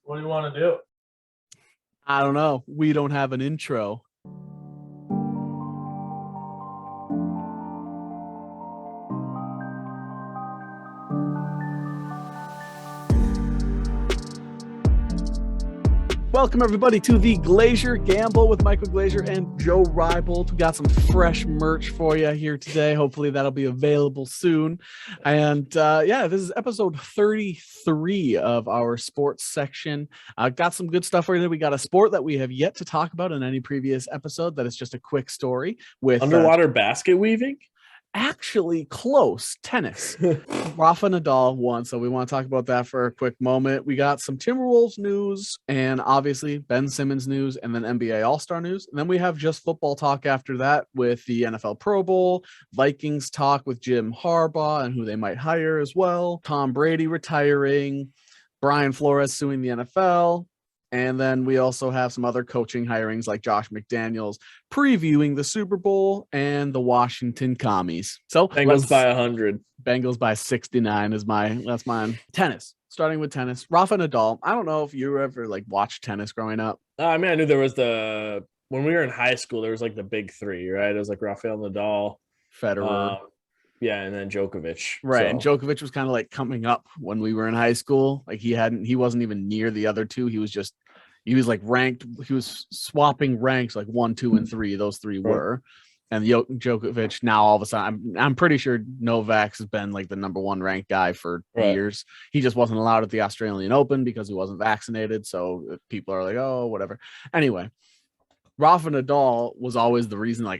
What do you want to do? I don't know. We don't have an intro. Welcome, everybody, to the Glazier Gamble with Mychal Glazier and Joe Rybold. We got some fresh merch for you here today. Hopefully that'll be available soon. And this is episode 33 of our sports section. Got some good stuff for you. We got a sport that we have yet to talk about in any previous episode. That is just a quick story with underwater basket weaving. Actually close. Tennis. Rafa Nadal won, so we want to talk about that for a quick moment. We got some Timberwolves news and obviously Ben Simmons news and then NBA All-Star news. And then we have just football talk after that with the NFL Pro Bowl, Vikings talk with Jim Harbaugh and who they might hire as well, Tom Brady retiring, Brian Flores suing the NFL. And then we also have some other coaching hirings like Josh McDaniels previewing the Super Bowl and the Washington Commies. So Bengals by 100. Bengals by 69 is that's mine. Tennis. Starting with tennis. Rafa Nadal. I don't know if you ever watched tennis growing up. I mean, I knew there was when we were in high school, there was the big three, right? It was Rafael, Nadal, Federer. And then Djokovic. Right. So. And Djokovic was kind of coming up when we were in high school. He wasn't even near the other two. He was ranked. He was swapping ranks 1, 2, and 3. Those three were. And Djokovic now all of a sudden, I'm pretty sure Novak has been the number one ranked guy for years. He just wasn't allowed at the Australian Open because he wasn't vaccinated. So people are oh, whatever. Anyway. Rafa Nadal was always the reason I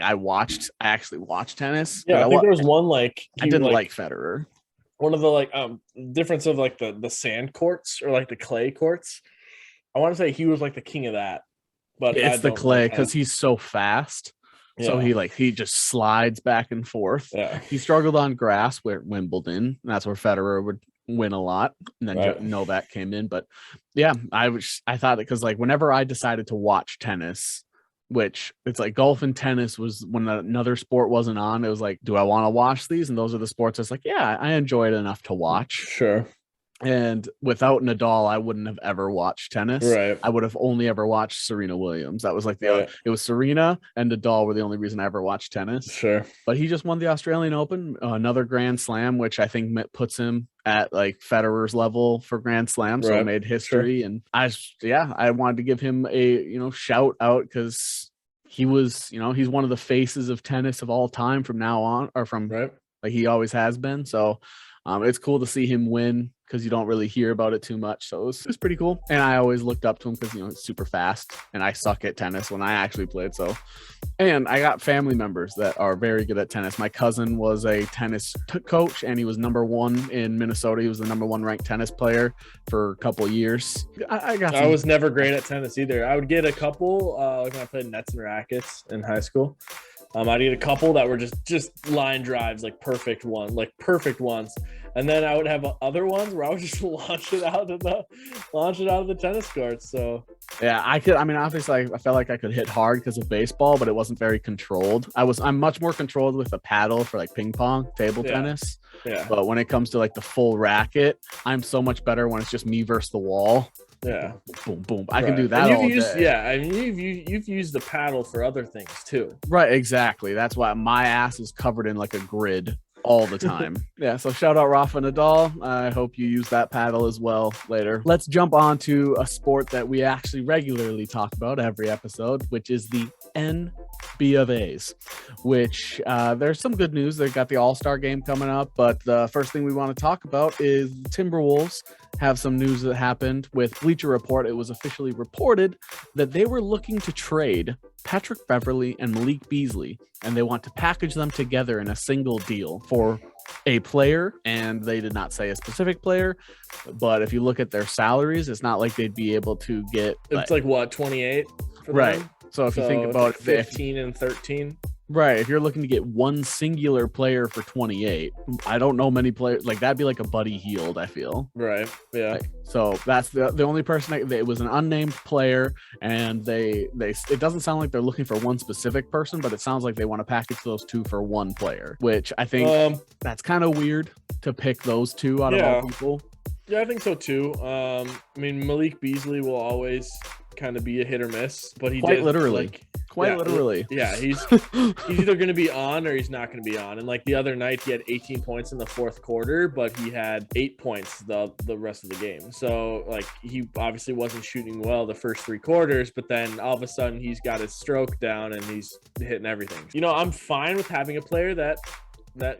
actually watched tennis. Yeah, I think there was one I didn't like Federer. One of the difference of the sand courts or the clay courts. I want to say he was the king of that. But it's the clay because he's so fast. Yeah. So he just slides back and forth. Yeah. He struggled on grass where Wimbledon. And that's where Federer would win a lot. And then Novak came in. But yeah, I thought that because whenever I decided to watch tennis, which it's golf and tennis was when another sport wasn't on. It was do I want to watch these? And those are the sports. It's yeah, I enjoy it enough to watch. Sure. And without Nadal, I wouldn't have ever watched tennis. Right. I would have only ever watched Serena Williams. That was it was Serena and Nadal were the only reason I ever watched tennis. Sure. But he just won the Australian Open, another Grand Slam, which I think puts him at Federer's level for Grand Slam. So it made history. Sure. And I wanted to give him a, shout out because he was, he's one of the faces of tennis of all time from now on, or from he always has been. So it's cool to see him win because you don't really hear about it too much. So it's pretty cool. And I always looked up to him because, it's super fast and I suck at tennis when I actually played. So, and I got family members that are very good at tennis. My cousin was a tennis coach and he was number one in Minnesota. He was the number one ranked tennis player for a couple of years. I was never great at tennis either. I would get a couple when I played nets and rackets in high school. I'd get a couple that were just line drives, perfect ones. And then I would have other ones where I would just launch it out of the tennis courts. So yeah, obviously I felt like I could hit hard because of baseball, but it wasn't very controlled. I'm much more controlled with a paddle for ping pong, table tennis. Yeah. But when it comes to the full racket, I'm so much better when it's just me versus the wall. Yeah. Boom, boom. I can do that all day. Yeah, you've used the paddle for other things too. Right, exactly. That's why my ass is covered in a grid all the time. Yeah, so shout out Rafa Nadal. I hope you use that paddle as well later. Let's jump on to a sport that we actually regularly talk about every episode, which is the NBA of A's, which there's some good news. They've got the All-Star game coming up, but the first thing we want to talk about is Timberwolves have some news that happened with Bleacher Report. It was officially reported that they were looking to trade Patrick Beverly and Malik Beasley, and they want to package them together in a single deal for a player, and they did not say a specific player, but if you look at their salaries, it's not like they'd be able to get it's 28 for right them? So if you think about 15 and 13, right, if you're looking to get one singular player for 28, I don't know many players that'd be a Buddy Hield, I feel. Right. Yeah. So that's the only person it was an unnamed player, and they it doesn't sound like they're looking for one specific person, but it sounds like they want to package those two for one player, which I think that's kind of weird to pick those two out of all people. Yeah, I think so too. I mean, Malik Beasley will always kind of be a hit or miss, but he Quite literally. Yeah, he's either going to be on or he's not going to be on. And like the other night, he had 18 points in the fourth quarter, but he had 8 points the rest of the game. So like he obviously wasn't shooting well the first 3 quarters, but then all of a sudden he's got his stroke down and he's hitting everything. You know, I'm fine with having a player that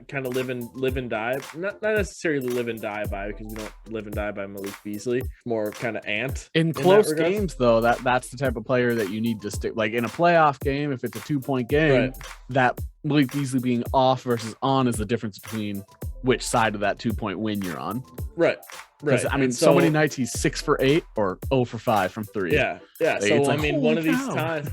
kind of live and die, not necessarily live and die by, because we don't live and die by Malik Beasley, more kind of Ant in close games though. That's the type of player that you need to stick, like in a playoff game. If it's a 2-point game, right, that Malik Beasley being off versus on is the difference between which side of that 2-point win you're on. Right. I mean, so many nights he's 6 for 8 or 0 for 5 from 3. Yeah. Like, so like, I mean, one of these cow. times,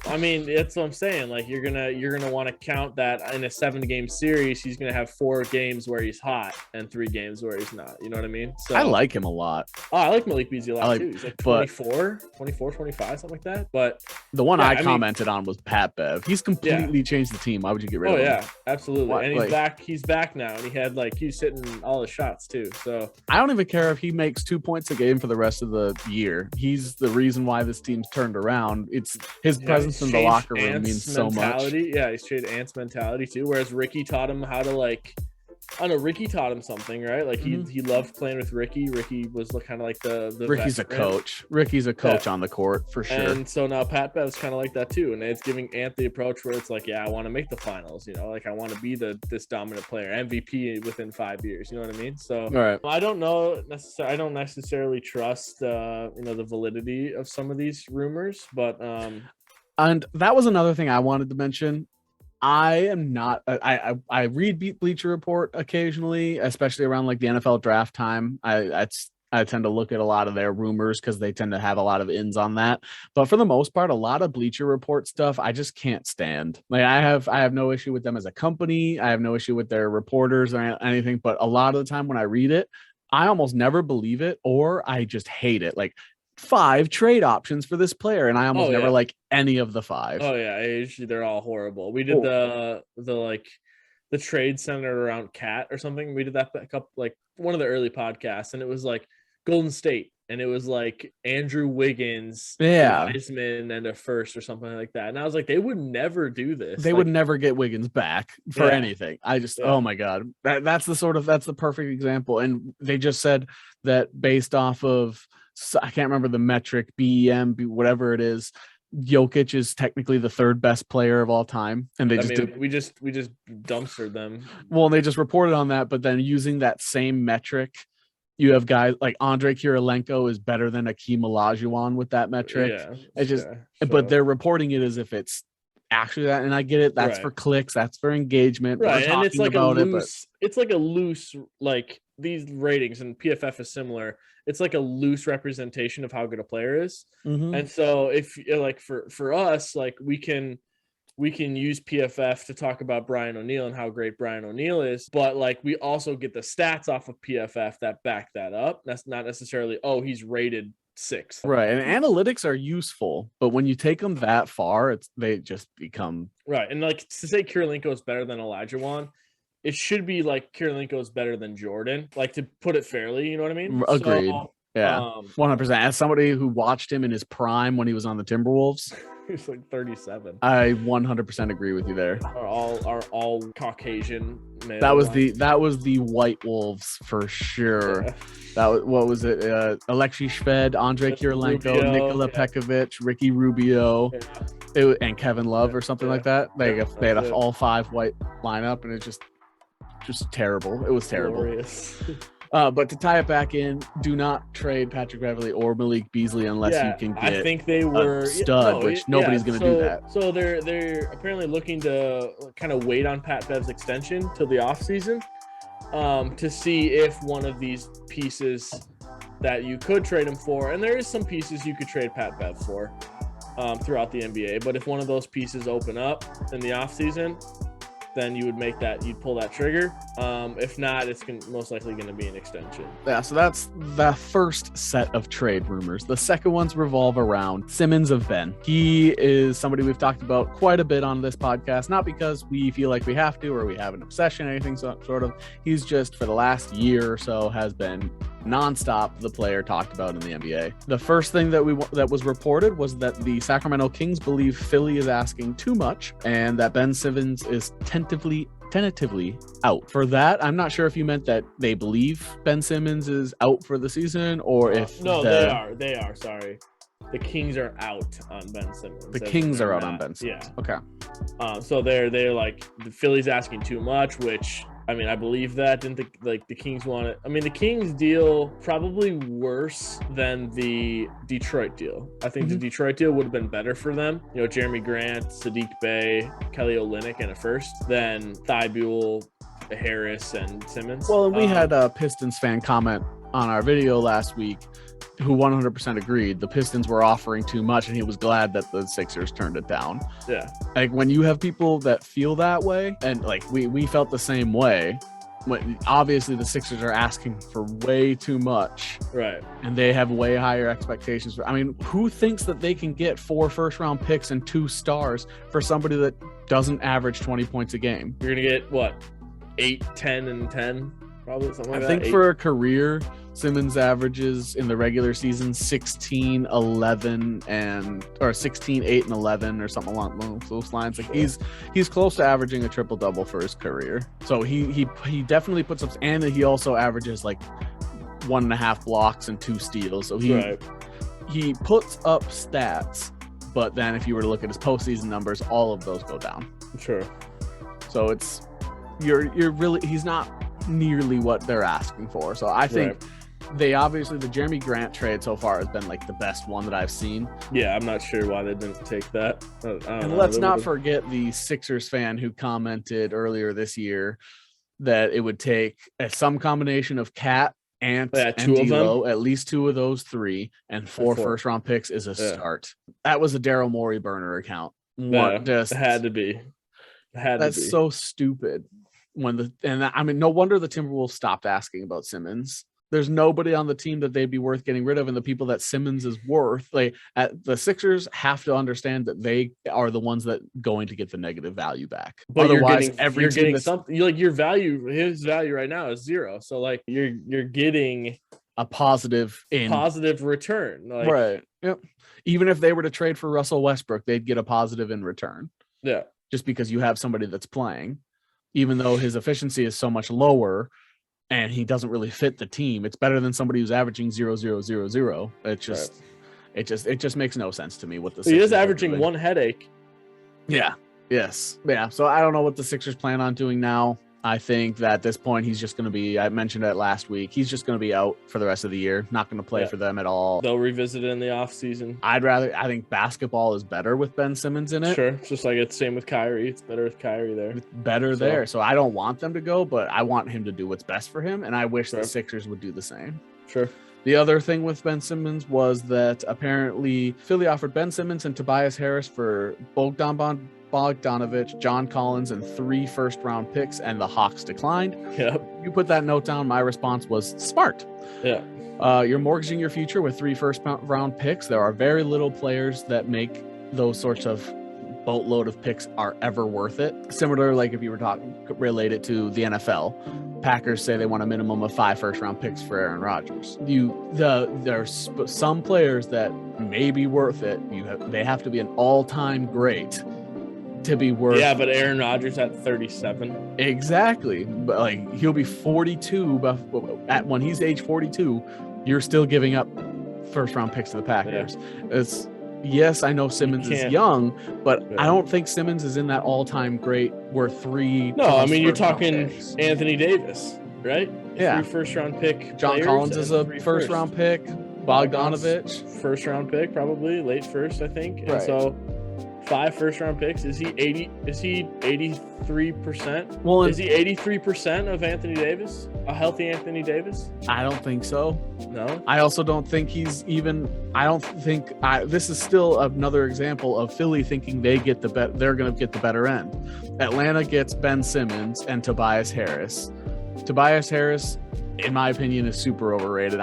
I mean, that's what I'm saying. Like you're gonna want to count that in a 7-game series, he's gonna have 4 games where he's hot and 3 games where he's not. You know what I mean? So I like him a lot. Oh, I like Malik Beasley a lot too. He's like 24, 25, something like that. But the one I commented on was Pat Bev. He's completely changed the team. Why would you get rid of him? Oh yeah, absolutely. What? And he's back now, and he was hitting all his shots too. So I don't even care if he makes 2 points a game for the rest of the year. He's the reason why this team's turned around. It's his presence in the locker room means so much. Yeah, he's changed Ant's mentality too. Whereas Ricky taught him how to, like, I don't know, Ricky taught him something, right? Like he loved playing with Ricky. Ricky was kind of like the Ricky's veteran. A coach. Ricky's a coach on the court for sure. And so now Pat Bev's kind of like that too. And it's giving Ant the approach where it's like, yeah, I want to make the finals, you know, like I want to be this dominant player, MVP within 5 years. You know what I mean? So I don't know necessarily. I don't necessarily trust the validity of some of these rumors, but and that was another thing I wanted to mention. I am not. I read Bleacher Report occasionally, especially around like the NFL draft time. I tend to look at a lot of their rumors because they tend to have a lot of ins on that. But for the most part, a lot of Bleacher Report stuff I just can't stand. Like I have no issue with them as a company. I have no issue with their reporters or anything. But a lot of the time when I read it, I almost never believe it, or I just hate it. Like 5 trade options for this player, and I almost never like any of the 5. Oh yeah, usually they're all horrible. We did the trade centered around Cat or something. We did that a couple, like one of the early podcasts, and it was like Golden State, and it was like Andrew Wiggins, Heisman, and a first or something like that. And I was like, they would never do this. They would never get Wiggins back for anything. I just oh my god, that's the perfect example. And they just said that based off of, I can't remember the metric, BEM, whatever it is, Jokic is technically the 3rd best player of all time, and we just dumpstered them. Well, they just reported on that, but then using that same metric, you have guys like Andre Kirilenko is better than Akeem Olajuwon with that metric. But they're reporting it as if it's actually that, and I get it. That's for clicks, that's for engagement, right? And it's like it's like a loose, like these ratings, and PFF is similar. It's like a loose representation of how good a player is. And so if like for us, like we can use PFF to talk about Brian O'Neill and how great Brian O'Neill is, but like we also get the stats off of PFF that back that up. That's not necessarily, he's rated 6. Right. And analytics are useful, but when you take them that far, they just become right. And like to say Kirilenko is better than Olajuwon, it should be like Kirilenko is better than Jordan, like to put it fairly, you know what I mean? Agreed. So, 100%. As somebody who watched him in his prime when he was on the Timberwolves, he's like 37. I 100% agree with you there. Are all Caucasian male. That was the White Wolves for sure. Yeah. That was, what was it? Alexei Shved, Andre Kirilenko, Nikola Pekovic, Ricky Rubio, and Kevin Love or something like that. They had an all 5 white lineup, and it just terrible. It was terrible. But to tie it back in, do not trade Patrick Beverly or Malik Beasley unless you can get I think they were a stud, which nobody's going to do that. So they're apparently looking to kind of wait on Pat Bev's extension till the offseason to see if one of these pieces that you could trade him for, and there is some pieces you could trade Pat Bev for throughout the NBA, but if one of those pieces open up in the offseason, then you'd pull that trigger. If not, it's most likely going to be an extension. Yeah, so that's the first set of trade rumors. The second ones revolve around Simmons of Ben. He is somebody we've talked about quite a bit on this podcast, not because we feel like we have to or we have an obsession or anything sort of. He's just, for the last year or so, has been nonstop the player talked about in the NBA. The first thing that was reported was that the Sacramento Kings believe Philly is asking too much and that Ben Simmons is tentatively out. For that, I'm not sure if you meant that they believe Ben Simmons is out for the season or if they are sorry. The Kings are out on Ben Simmons. The Kings are out on Ben Simmons. Yeah. Okay. So they're like, the Philly's asking too much, which, I mean, I believe that. Didn't the Kings want it? I mean, the Kings deal probably worse than the Detroit deal. I think the Detroit deal would have been better for them. You know, Jeremy Grant, Sadiq Bey, Kelly Olynyk, and a first, than Thibault, Harris, and Simmons. Well, we had a Pistons fan comment on our video last week who 100% agreed the Pistons were offering too much and he was glad that the Sixers turned it down. Yeah. Like, when you have people that feel that way, and like we felt the same way, when obviously the Sixers are asking for way too much. Right. And they have way higher expectations. I mean, who thinks that they can get 4 first-round picks and 2 stars for somebody that doesn't average 20 points a game? You're going to get, what, 8, 10, and 10? Probably something like that. I think for a career, Simmons averages in the regular season 16, 11, or 16, 8, and 11, or something along those lines. Like, he's close to averaging a triple double for his career. So he definitely puts up, and he also averages like 1.5 blocks and 2 steals. So he puts up stats, but then if you were to look at his postseason numbers, all of those go down. Sure. So it's he's not nearly what they're asking for. So I think they obviously, the Jeremy Grant trade so far has been like the best one that I've seen. Yeah, I'm not sure why they didn't take that. And let's not forget the Sixers fan who commented earlier this year that it would take some combination of Cat, Ant, and D'Lo, at least 2 of those 3, and 4 first-round picks is a start. That was a Daryl Morey burner account. It had to be. That's so stupid. No wonder the Timberwolves stopped asking about Simmons. There's nobody on the team that they'd be worth getting rid of, and the people that Simmons is worth, the Sixers have to understand that they are the ones that going to get the negative value back. But otherwise, you're getting something. Like, your value, his value right now is 0. So like you're getting a positive return. Like, right. Yep. Even if they were to trade for Russell Westbrook, they'd get a positive in return. Yeah. Just because you have somebody that's playing. Even though his efficiency is so much lower and he doesn't really fit the team, it's better than somebody who's averaging 0, 0, 0, 0. It just makes no sense to me what the Sixers he is averaging 1 headache. Yeah. Yes. Yeah. So I don't know what the Sixers plan on doing now. I think that at this point, he's just going to be, I mentioned it last week, he's just going to be out for the rest of the year, not going to play for them at all. They'll revisit it in the offseason. I think basketball is better with Ben Simmons in it. Sure. It's just like it's same with Kyrie. It's better with Kyrie there. It's better there. So I don't want them to go, but I want him to do what's best for him. And I wish the Sixers would do the same. Sure. The other thing with Ben Simmons was that apparently Philly offered Ben Simmons and Tobias Harris for Bogdanovich, John Collins, and 3 first-round picks, and the Hawks declined. Yep. You put that note down. My response was smart. Yeah. You're mortgaging your future with 3 first-round picks. There are very little players that make those sorts of boatload of picks are ever worth it. Similar, like if you were talking related to the NFL, Packers say they want a minimum of 5 first-round picks for Aaron Rodgers. There's some players that may be worth it. They have to be an all-time great to be worth. Yeah, but Aaron Rodgers at 37. Exactly. But like, he'll be 42, but when he's age 42, you're still giving up first-round picks to the Packers. Yeah. Yes, I know Simmons is young, but I don't think Simmons is in that all-time great worth 3. No, I mean, you're talking picks. Anthony Davis, right? Yeah. 3 first-round pick. John Collins is a first-round pick. Bogdanovich. First-round pick, probably. Late first, I think. And right. So 5 first-round picks. Is he 83%? Well, is he 83% of Anthony Davis? A healthy Anthony Davis? I don't think so. No. I also don't think he's even. I don't think. This is still another example of Philly thinking they're going to get the better end. Atlanta gets Ben Simmons and Tobias Harris. Tobias Harris, in my opinion, is super overrated.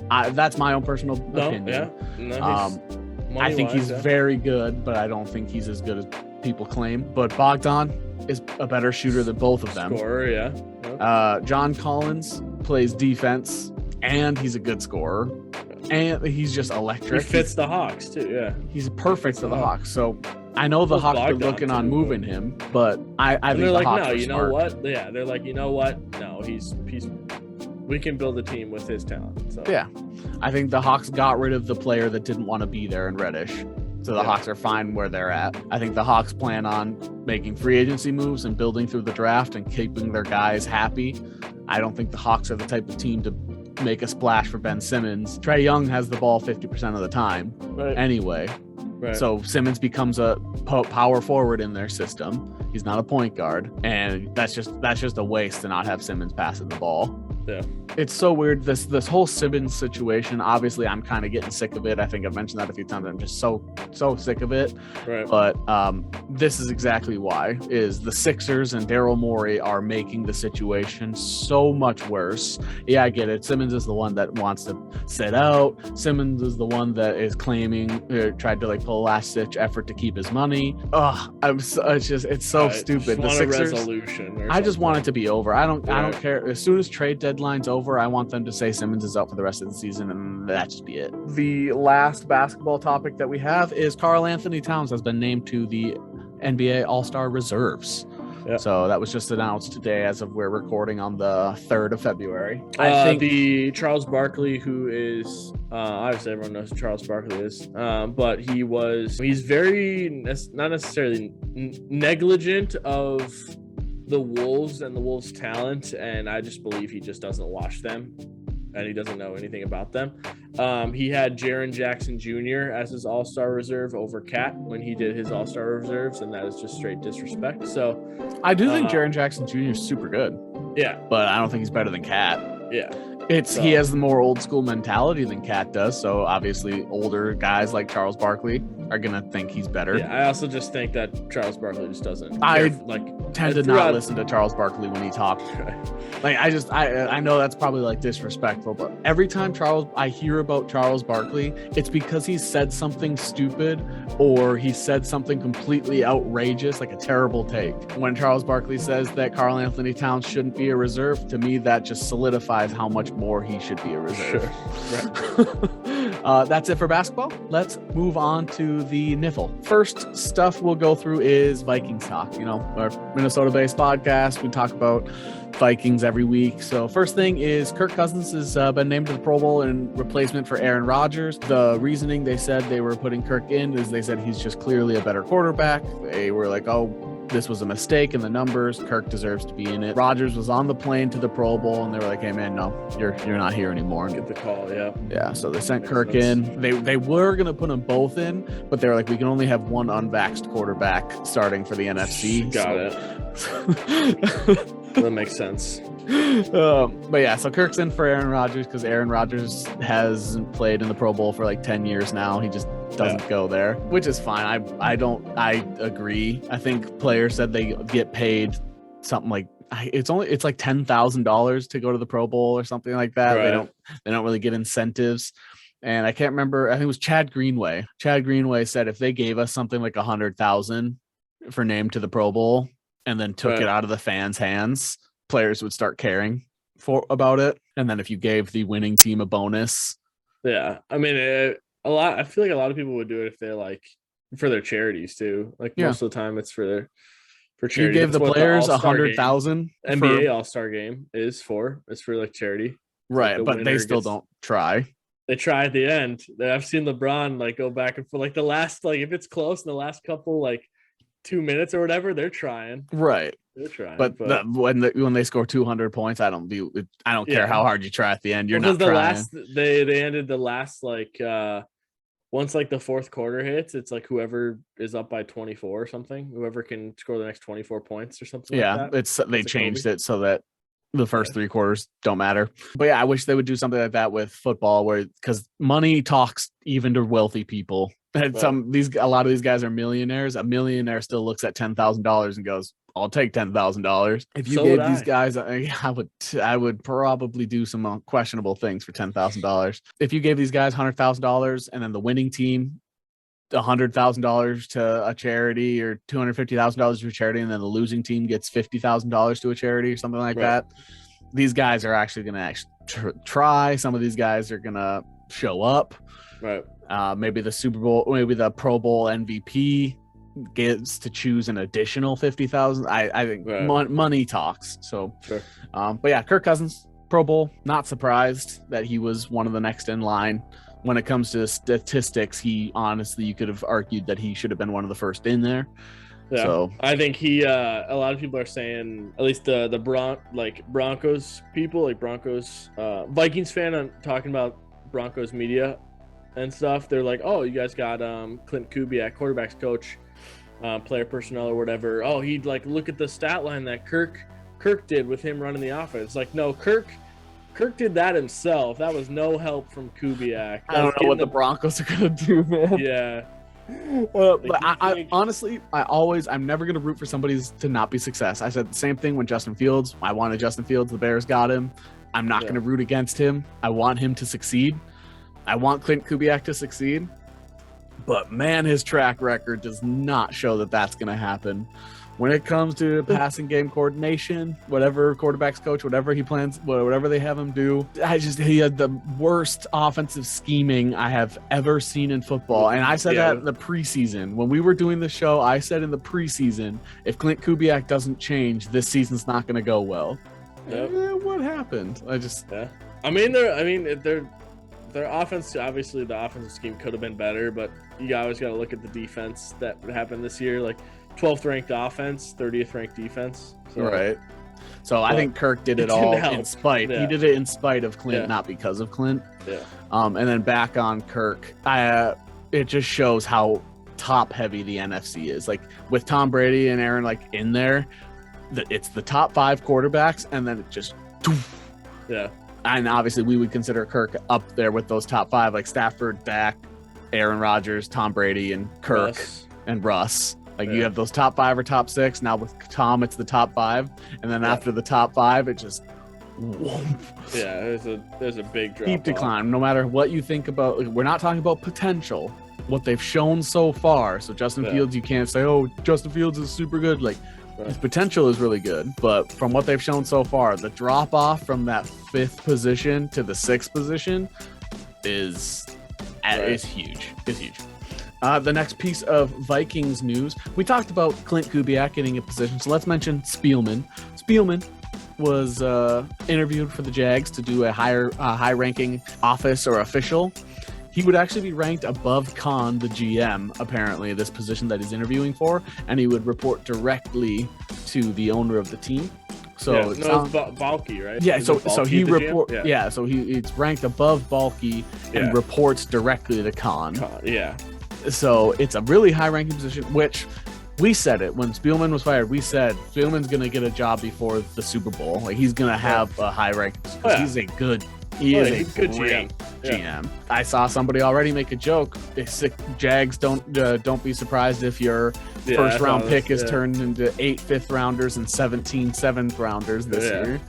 That's my own personal opinion. Yeah. No, I think he's very good, but I don't think he's as good as people claim. But Bogdan is a better shooter than both of them. Scorer, yeah. John Collins plays defense, and he's a good scorer. And he's just electric. He fits the Hawks too, yeah. He's perfect for the Hawks. So I know the Hawks are looking on moving him, but I think they're the like, Hawks no, are you smart. know what? Yeah, they're like, you know what? No, he's we can build a team with his talent. So yeah, I think the Hawks got rid of the player that didn't want to be there in Reddish. So the Hawks are fine where they're at. I think the Hawks plan on making free agency moves and building through the draft and keeping their guys happy. I don't think the Hawks are the type of team to make a splash for Ben Simmons. Trae Young has the ball 50% of the time anyway. Right. So Simmons becomes a power forward in their system. He's not a point guard. And that's just a waste to not have Simmons passing the ball. Yeah. It's so weird. This whole Simmons situation, obviously I'm kind of getting sick of it. I think I've mentioned that a few times. I'm just so sick of it. Right. But this is exactly why is the Sixers and Daryl Morey are making the situation so much worse. Yeah, I get it. Simmons is the one that wants to sit out. Simmons is the one that is claiming tried to pull a last ditch effort to keep his money. It's so stupid. The Sixers resolution. I just want it to be over. I don't care. As soon as trade deadline's over, I want them to say Simmons is out for the rest of the season, and that just be it. The last basketball topic that we have is Karl-Anthony Towns has been named to the NBA All-Star reserves. Yep. So that was just announced today as of we're recording on the 3rd of February. I think the Charles Barkley, who is obviously everyone knows who Charles Barkley is, but he's very not necessarily negligent of the Wolves and the Wolves' talent, and I just believe he just doesn't watch them and he doesn't know anything about them. He had Jaren Jackson Jr. as his all-star reserve over Cat when he did his all-star reserves, and that is just straight disrespect. So I do think Jaren Jackson Jr. is super good. Yeah. But I don't think he's better than Cat. Yeah. He has the more old school mentality than Cat does. So obviously older guys like Charles Barkley are going to think he's better. Yeah. I also just think that Charles Barkley just doesn't. I tend to not listen to Charles Barkley when he talks. I know that's probably disrespectful, but every time I hear about Charles Barkley, it's because he said something stupid or he said something completely outrageous, like a terrible take. When Charles Barkley says that Karl-Anthony Towns shouldn't be a reserve, to me, that just solidifies how much more he should be a reserve. Sure. Right. That's it for basketball. Let's move on to the NIFL. First stuff we'll go through is Vikings talk. Our Minnesota-based podcast, we talk about Vikings every week. So first thing is Kirk Cousins has been named to the Pro Bowl in replacement for Aaron Rodgers. The reasoning they said they were putting Kirk in is they said he's just clearly a better quarterback. They were like, this was a mistake in the numbers. Kirk deserves to be in it. Rodgers was on the plane to the Pro Bowl, and they were like, "Hey man, no, you're not here anymore." Get the call, yeah. Yeah, so they sent Kirk in. They were gonna put them both in, but they were like, "We can only have one unvaxxed quarterback starting for the NFC." Got it. That makes sense. But yeah, so Kirk's in for Aaron Rodgers because Aaron Rodgers hasn't played in the Pro Bowl for 10 years now. He just doesn't go there, which is fine. I agree. I think players said they get paid something it's like $10,000 to go to the Pro Bowl or something like that. Right. They don't really get incentives. And I can't remember. I think it was Chad Greenway. Chad Greenway said if they gave us something like $100,000 for name to the Pro Bowl and then took it out of the fans' hands, players would start caring about it. And then if you gave the winning team a bonus. Yeah. I mean, I feel like a lot of people would do it if they're for their charities too. Most of the time it's for charity. You gave the players $100,000. NBA All-Star game is for. It's for charity. Right. But they still don't try. They try at the end. I've seen LeBron go back and forth. The last, if it's close in the last couple 2 minutes or whatever, they're trying. Right. They're trying. But when they score 200 points, I don't care how hard you try at the end. You're not trying. They ended the last once the fourth quarter hits, it's whoever is up by 24 or something, whoever can score the next 24 points or something. Yeah, they changed it so that the first 3 quarters don't matter. But yeah, I wish they would do something like that with football, because money talks even to wealthy people. And a lot of these guys are millionaires. A millionaire still looks at $10,000 and goes, I'll take $10,000. If you So gave would these I. guys, I would probably do some questionable things for $10,000. If you gave these guys $100,000 and then the winning team $100,000 to a charity or $250,000 to a charity, and then the losing team gets $50,000 to a charity or something like that, these guys are actually going to try. Some of these guys are going to show up. Right. Maybe the Super Bowl, maybe the Pro Bowl MVP gets to choose an additional 50,000. I think money talks. So, but yeah, Kirk Cousins, Pro Bowl. Not surprised that he was one of the next in line. When it comes to statistics, he honestly, you could have argued that he should have been one of the first in there. Yeah. So I think he. A lot of people are saying, at least the Broncos people, like Broncos Vikings fan, I'm talking about Broncos media and stuff. They're like, oh, you guys got Clint Kubiak, quarterbacks coach, player personnel or whatever. Oh, he'd like look at the stat line that Kirk did with him running the offense. Like, no, Kirk did that himself. That was no help from Kubiak. I don't know what the Broncos are gonna do, man. Yeah. But I honestly, I'm never gonna root for somebody to not be success. I said the same thing when Justin Fields. I wanted Justin Fields. The Bears got him. I'm not gonna root against him. I want him to succeed. I want Clint Kubiak to succeed. But man, his track record does not show that that's gonna happen. When it comes to passing game coordination, whatever quarterbacks coach, whatever he plans, whatever they have him do, he had the worst offensive scheming I have ever seen in football. And I said that in the preseason. When we were doing the show, I said in the preseason, if Clint Kubiak doesn't change, this season's not going to go well. What happened? I mean, their offense, obviously the offensive scheme could have been better, but you always got to look at the defense that happened this year. Like, 12th ranked offense, 30th ranked defense. So I think Kirk did it all in spite. Yeah. He did it in spite of Clint, not because of Clint. Yeah. And then back on Kirk, it just shows how top heavy the NFC is. Like with Tom Brady and Aaron like in there, it's the top 5 quarterbacks, and then it just And obviously we would consider Kirk up there with those top 5, like Stafford, Dak, Aaron Rodgers, Tom Brady, and Kirk and Russ. Like you have those top 5 or top 6. Now with Tom, it's the top 5, and then after the top 5, it just there's a big drop. Steep decline. No matter what you think about, we're not talking about potential. What they've shown so far. So Justin Fields, you can't say, oh, Justin Fields is super good. Like his potential is really good, but from what they've shown so far, the drop off from that 5th position to the 6th position is huge. It's huge. The next piece of Vikings news, we talked about Clint Kubiak getting a position, so let's mention Spielman. Spielman was interviewed for the Jags to do a high-ranking office or official. He would actually be ranked above Khan, the GM, apparently, this position that he's interviewing for, and he would report directly to the owner of the team. So it's Balky, right? Yeah, so he report. Yeah, so it's ranked above Balky and reports directly to Khan. So it's a really high-ranking position, which we said it when Spielman was fired. We said Spielman's going to get a job before the Super Bowl. Like he's going to have a high-ranking position. He's a good. He is a good GM. I saw somebody already make a joke. Jags don't be surprised if your first round pick is turned into 8 5th rounders and 17 7th rounders this year.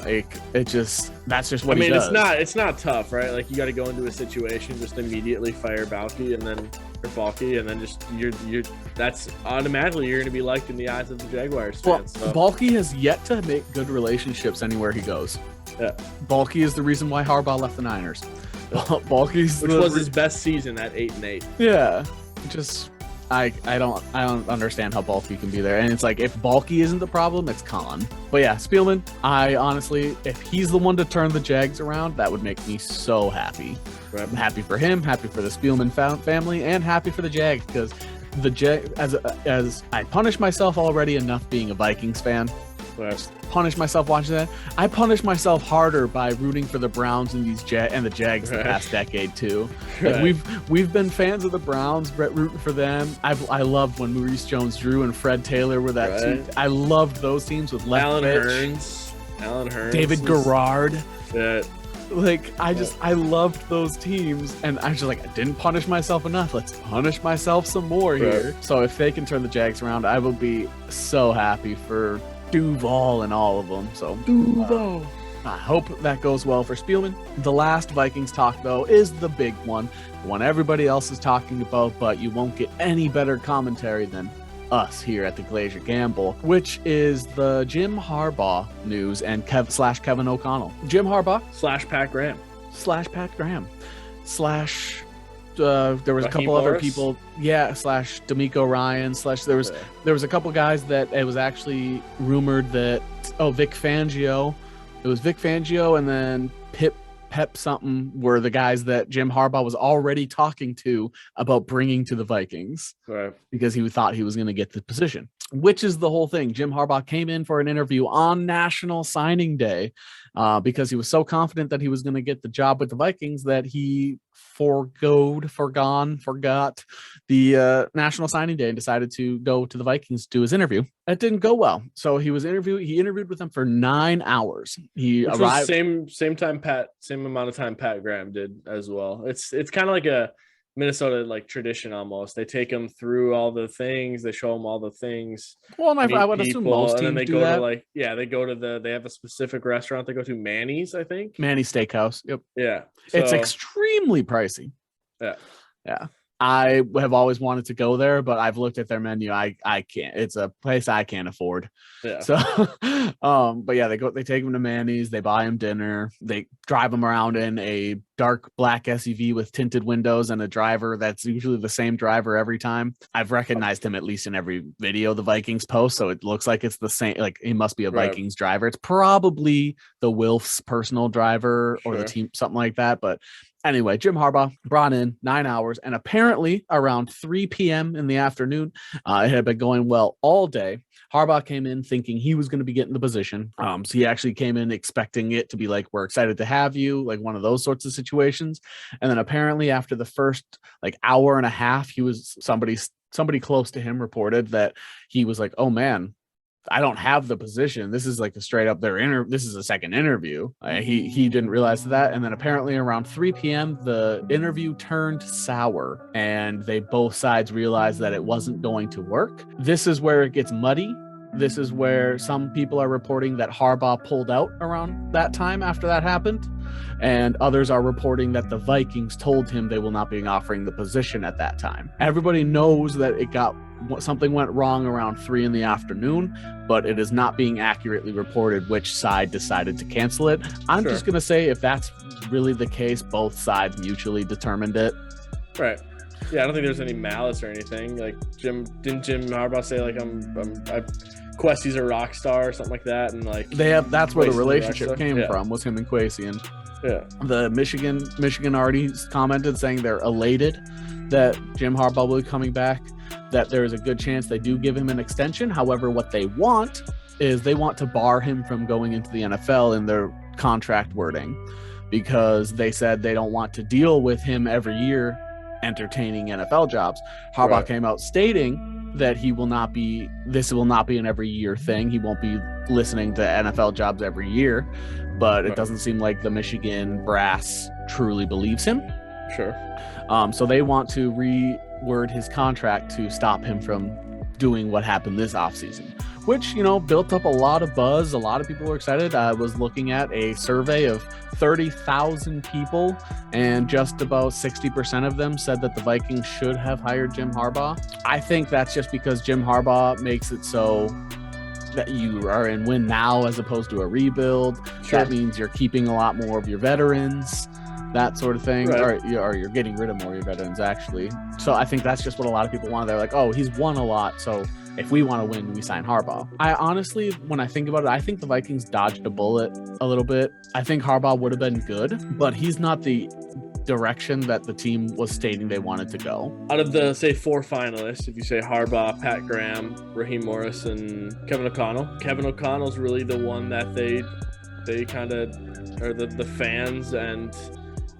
Like that's just what he does. It's not tough, right? Like you got to go into a situation, just immediately fire Balky and then just that's automatically you're going to be liked in the eyes of the Jaguars fans. Balky has yet to make good relationships anywhere he goes. Yeah, Balky is the reason why Harbaugh left the Niners. Which was his best season at 8-8. Yeah, I don't understand how Balky can be there. And it's like, if Balky isn't the problem, it's Khan. But yeah, Spielman, I honestly, if he's the one to turn the Jags around, that would make me so happy. Right. I'm happy for him, happy for the Spielman family, and happy for the Jags, because the as I punish myself already enough being a Vikings fan. Right. Punish myself watching that. I punish myself harder by rooting for the Browns and the Jags the past decade too. Like we've been fans of the Browns, rooting for them. I loved when Maurice Jones-Drew and Fred Taylor were that team. I loved those teams with Alan Hearns, David Garrard. Like, I loved those teams, and I was just like, I didn't punish myself enough. Let's punish myself some more here. So if they can turn the Jags around, I will be so happy for Duval and all of them. So Duval. I hope that goes well for Spielman. The last Vikings talk, though, is the big one everybody else is talking about, but you won't get any better commentary than us here at the Glacier Gamble, which is the Jim Harbaugh news and Kevin O'Connell. Jim Harbaugh / Pat Graham / there was a couple Morris? other people, / D'Amico Ryan / there was a couple guys that it was actually rumored that Vic Fangio. It was Vic Fangio and then Pep something were the guys that Jim Harbaugh was already talking to about bringing to the Vikings, right? Because he thought he was going to get the position, which is the whole thing. Jim Harbaugh came in for an interview on National Signing Day because he was so confident that he was going to get the job with the Vikings that he forgot the National Signing Day and decided to go to the Vikings to do his interview. It didn't go well. So he interviewed with them for 9 hours. He arrived same amount of time Pat Graham did as well. It's kind of like a Minnesota like tradition almost. They take them through all the things, they show them all the things. Well, and I would assume most teams do that. They have a specific restaurant they go to, Manny's, I think. Manny's Steakhouse. Yep. Yeah. It's extremely pricey. Yeah. Yeah. I have always wanted to go there, but I've looked at their menu. I can't. It's a place I can't afford. Yeah. So, but yeah, they take him to Manny's. They buy him dinner. They drive him around in a dark black SUV with tinted windows and a driver that's usually the same driver every time. I've recognized him at least in every video the Vikings post, so it looks like it's the same. Like he must be a Vikings driver. It's probably the Wilf's personal driver or the team, something like that. But anyway, Jim Harbaugh brought in 9 hours, and apparently around 3 p.m. in the afternoon, it had been going well all day. Harbaugh came in thinking he was going to be getting the position. So he actually came in expecting it to be like, we're excited to have you, like one of those sorts of situations. And then apparently after the first like hour and a half, he was somebody close to him reported that he was like, oh man, I don't have the position. This is like a straight up this is a second interview. He didn't realize that. And then apparently around 3 p.m. the interview turned sour and both sides realized that it wasn't going to work. This is where it gets muddy. This is where some people are reporting that Harbaugh pulled out around that time after that happened. And others are reporting that the Vikings told him they will not be offering the position at that time. Everybody knows that something went wrong around 3 in the afternoon, but it is not being accurately reported which side decided to cancel it. I'm just going to say if that's really the case, both sides mutually determined it. Right. Yeah, I don't think there's any malice or anything. Like Jim Harbaugh say like Questy's a rock star or something like that, and like that's where the relationship came from, was him and Quasi. And the Michigan already commented saying they're elated that Jim Harbaugh will be coming back, that there is a good chance they do give him an extension. However, what they want is they want to bar him from going into the NFL in their contract wording, because they said they don't want to deal with him every year entertaining NFL jobs. Harbaugh came out stating that this will not be an every year thing. He won't be listening to NFL jobs every year, but it doesn't seem like the Michigan brass truly believes him. Sure. So they want to reword his contract to stop him from doing what happened this offseason, which, built up a lot of buzz. A lot of people were excited. I was looking at a survey of 30,000 people, and just about 60% of them said that the Vikings should have hired Jim Harbaugh. I think that's just because Jim Harbaugh makes it so that you are in win now as opposed to a rebuild. Sure. That means you're keeping a lot more of your veterans, that sort of thing, or you're getting rid of more of your veterans, actually. So I think that's just what a lot of people want. They're like, oh, he's won a lot, so if we want to win, we sign Harbaugh. I honestly, when I think about it, I think the Vikings dodged a bullet a little bit. I think Harbaugh would have been good, but he's not the direction that the team was stating they wanted to go. Out of the, say, 4 finalists, if you say Harbaugh, Pat Graham, Raheem Morris, and Kevin O'Connell's really the one that they kind of are the fans, and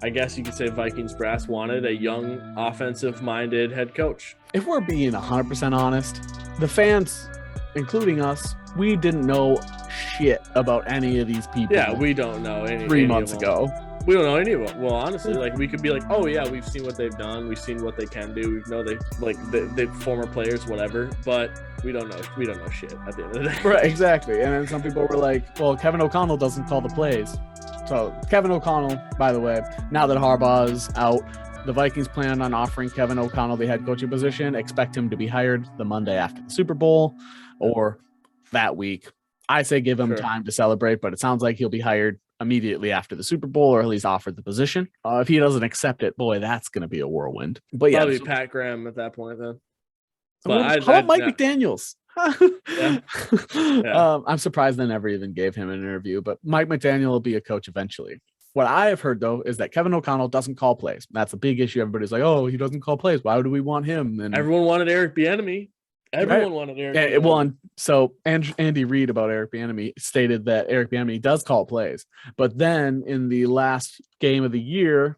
I guess you could say Vikings brass wanted a young, offensive-minded head coach. If we're being 100% honest, the fans, including us, we didn't know shit about any of these people. Yeah, we don't know any 3 months ago. We don't know any of them. Well, honestly, like we could be like, oh yeah, we've seen what they've done, we've seen what they can do, we know they former players, whatever, but we don't know shit at the end of the day. Right, exactly. And then some people were like, well, Kevin O'Connell doesn't call the plays. So Kevin O'Connell, by the way, now that Harbaugh is out, the Vikings plan on offering Kevin O'Connell the head coaching position. Expect him to be hired the Monday after the Super Bowl or that week. I say give him time to celebrate, but it sounds like he'll be hired immediately after the Super Bowl, or at least offered the position. If he doesn't accept it, boy, that's going to be a whirlwind. But yeah, probably Pat Graham at that point then. But how about Mike McDaniels? Yeah. I'm surprised they never even gave him an interview, but Mike McDaniel will be a coach eventually. What I have heard, though, is that Kevin O'Connell doesn't call plays. That's a big issue. Everybody's like, oh, he doesn't call plays. Why do we want him? And everyone wanted Eric Bieniemy. Everyone wanted Eric Bieniemy. Well, so Andy Reid about Eric Bieniemy stated that Eric Bieniemy does call plays. But then in the last game of the year,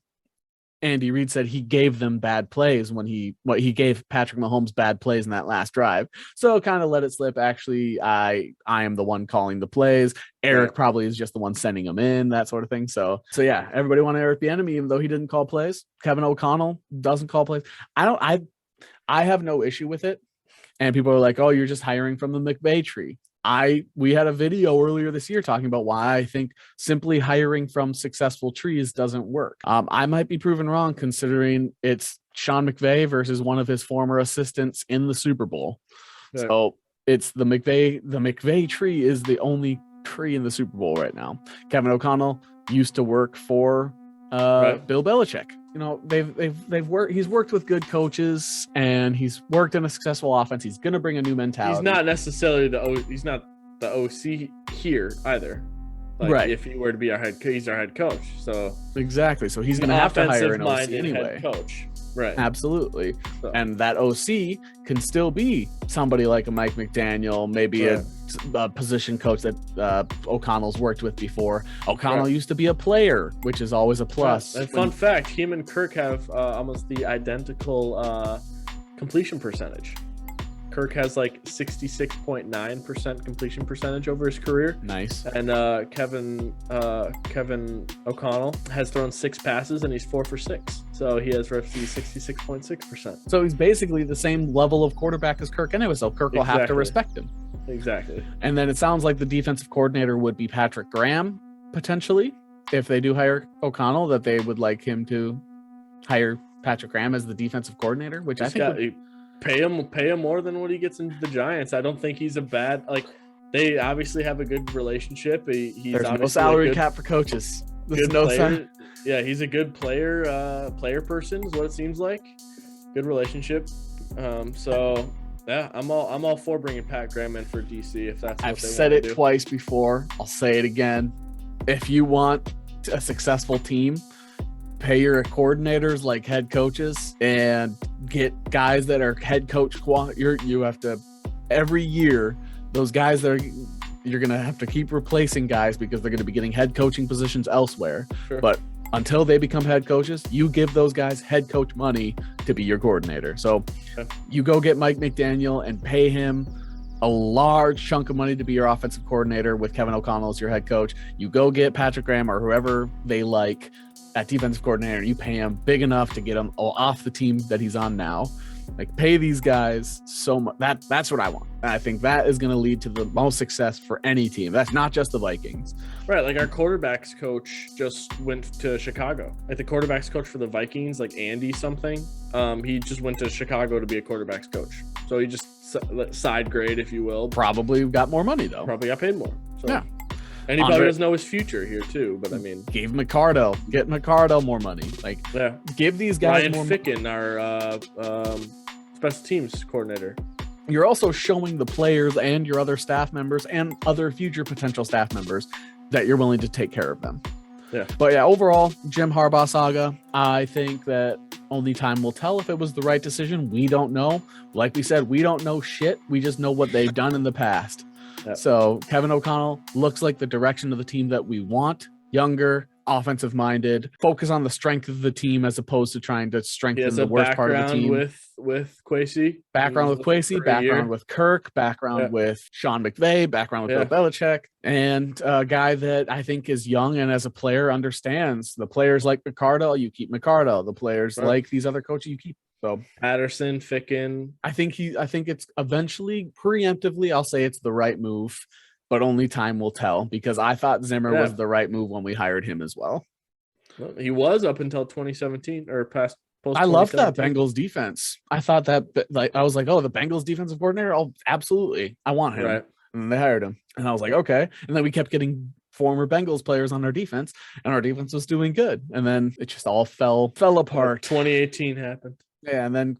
Andy Reid said he gave them bad plays when he gave Patrick Mahomes bad plays in that last drive. So kind of let it slip. Actually, I am the one calling the plays. Eric probably is just the one sending them in, that sort of thing. So yeah, everybody wanted Eric Bieniemy, even though he didn't call plays. Kevin O'Connell doesn't call plays. I have no issue with it. And people are like, oh, you're just hiring from the McVay tree. We had a video earlier this year talking about why I think simply hiring from successful trees doesn't work. I might be proven wrong considering it's Sean McVay versus one of his former assistants in the Super Bowl. Yeah. So it's the McVay tree is the only tree in the Super Bowl right now. Kevin O'Connell used to work for Bill Belichick. You know, he's worked with good coaches and he's worked in a successful offense. He's going to bring a new mentality. He's not necessarily he's not the OC here either. Like if he were to be he's our head coach. So exactly. So he's going to have to hire an OC anyway. Head coach. Right. Absolutely. So. And that OC can still be somebody like a Mike McDaniel, maybe a position coach that O'Connell's worked with before. O'Connell used to be a player, which is always a plus. And fun fact, him and Kirk have almost the identical completion percentage. Kirk has like 66.9% completion percentage over his career. Nice. And Kevin O'Connell has thrown 6 passes and he's 4 for 6. So he has roughly 66.6%. So he's basically the same level of quarterback as Kirk anyway. So Kirk will have to respect him. Exactly. And then it sounds like the defensive coordinator would be Patrick Graham, potentially. If they do hire O'Connell, that they would like him to hire Patrick Graham as the defensive coordinator, which I think pay him more than what he gets into the Giants. I don't think he's a bad, they obviously have a good relationship. There's no salary cap for coaches. There's no player. Yeah, he's a good player person is what it seems like. Good relationship. So yeah, I'm all for bringing Pat Graham in for DC if that's what I've said it twice before. I'll say it again. If you want a successful team, pay your coordinators like head coaches and get guys that are head coach you have to every year those guys that you're going to have to keep replacing guys because they're going to be getting head coaching positions elsewhere. Sure. But until they become head coaches, you give those guys head coach money to be your coordinator. So you go get Mike McDaniel and pay him a large chunk of money to be your offensive coordinator with Kevin O'Connell as your head coach. You go get Patrick Graham or whoever they like at defensive coordinator. You pay him big enough to get him off the team that he's on now. Like, pay these guys so much. That's what I want. And I think that is going to lead to the most success for any team. That's not just the Vikings. Right. Like, our quarterbacks coach just went to Chicago. Like, the quarterbacks coach for the Vikings, like Andy something, he just went to Chicago to be a quarterbacks coach. So he just side grade, if you will. Probably got more money, though. Probably got paid more. So. Yeah. And he probably doesn't know his future here too, but I mean, get McCardle more money. Like, give these guys Ryan more. Ficken, our special teams coordinator. You're also showing the players and your other staff members and other future potential staff members that you're willing to take care of them. Yeah. But yeah, overall, Jim Harbaugh saga, I think that only time will tell if it was the right decision. We don't know. Like we said, we don't know shit. We just know what they've done in the past. Yep. So Kevin O'Connell looks like the direction of the team that we want. Younger, offensive minded, focus on the strength of the team as opposed to trying to strengthen the worst part of the team. With Kwesi. Background with Kwesi, background with Kirk, background with Sean McVay, background with Bill Belichick, and a guy that I think is young and as a player understands the players like McCardle, you keep McCardle. The players like these other coaches, you keep. So Patterson, Ficken. I think it's eventually preemptively, I'll say it's the right move, but only time will tell, because I thought Zimmer was the right move when we hired him as well. He was up until 2017 or past. I love that Bengals defense. I thought that, like, I was like, oh, the Bengals defensive coordinator. Oh, absolutely. I want him. Right. And they hired him. And I was like, okay. And then we kept getting former Bengals players on our defense, and our defense was doing good. And then it just all fell apart. 2018 happened. Yeah, and then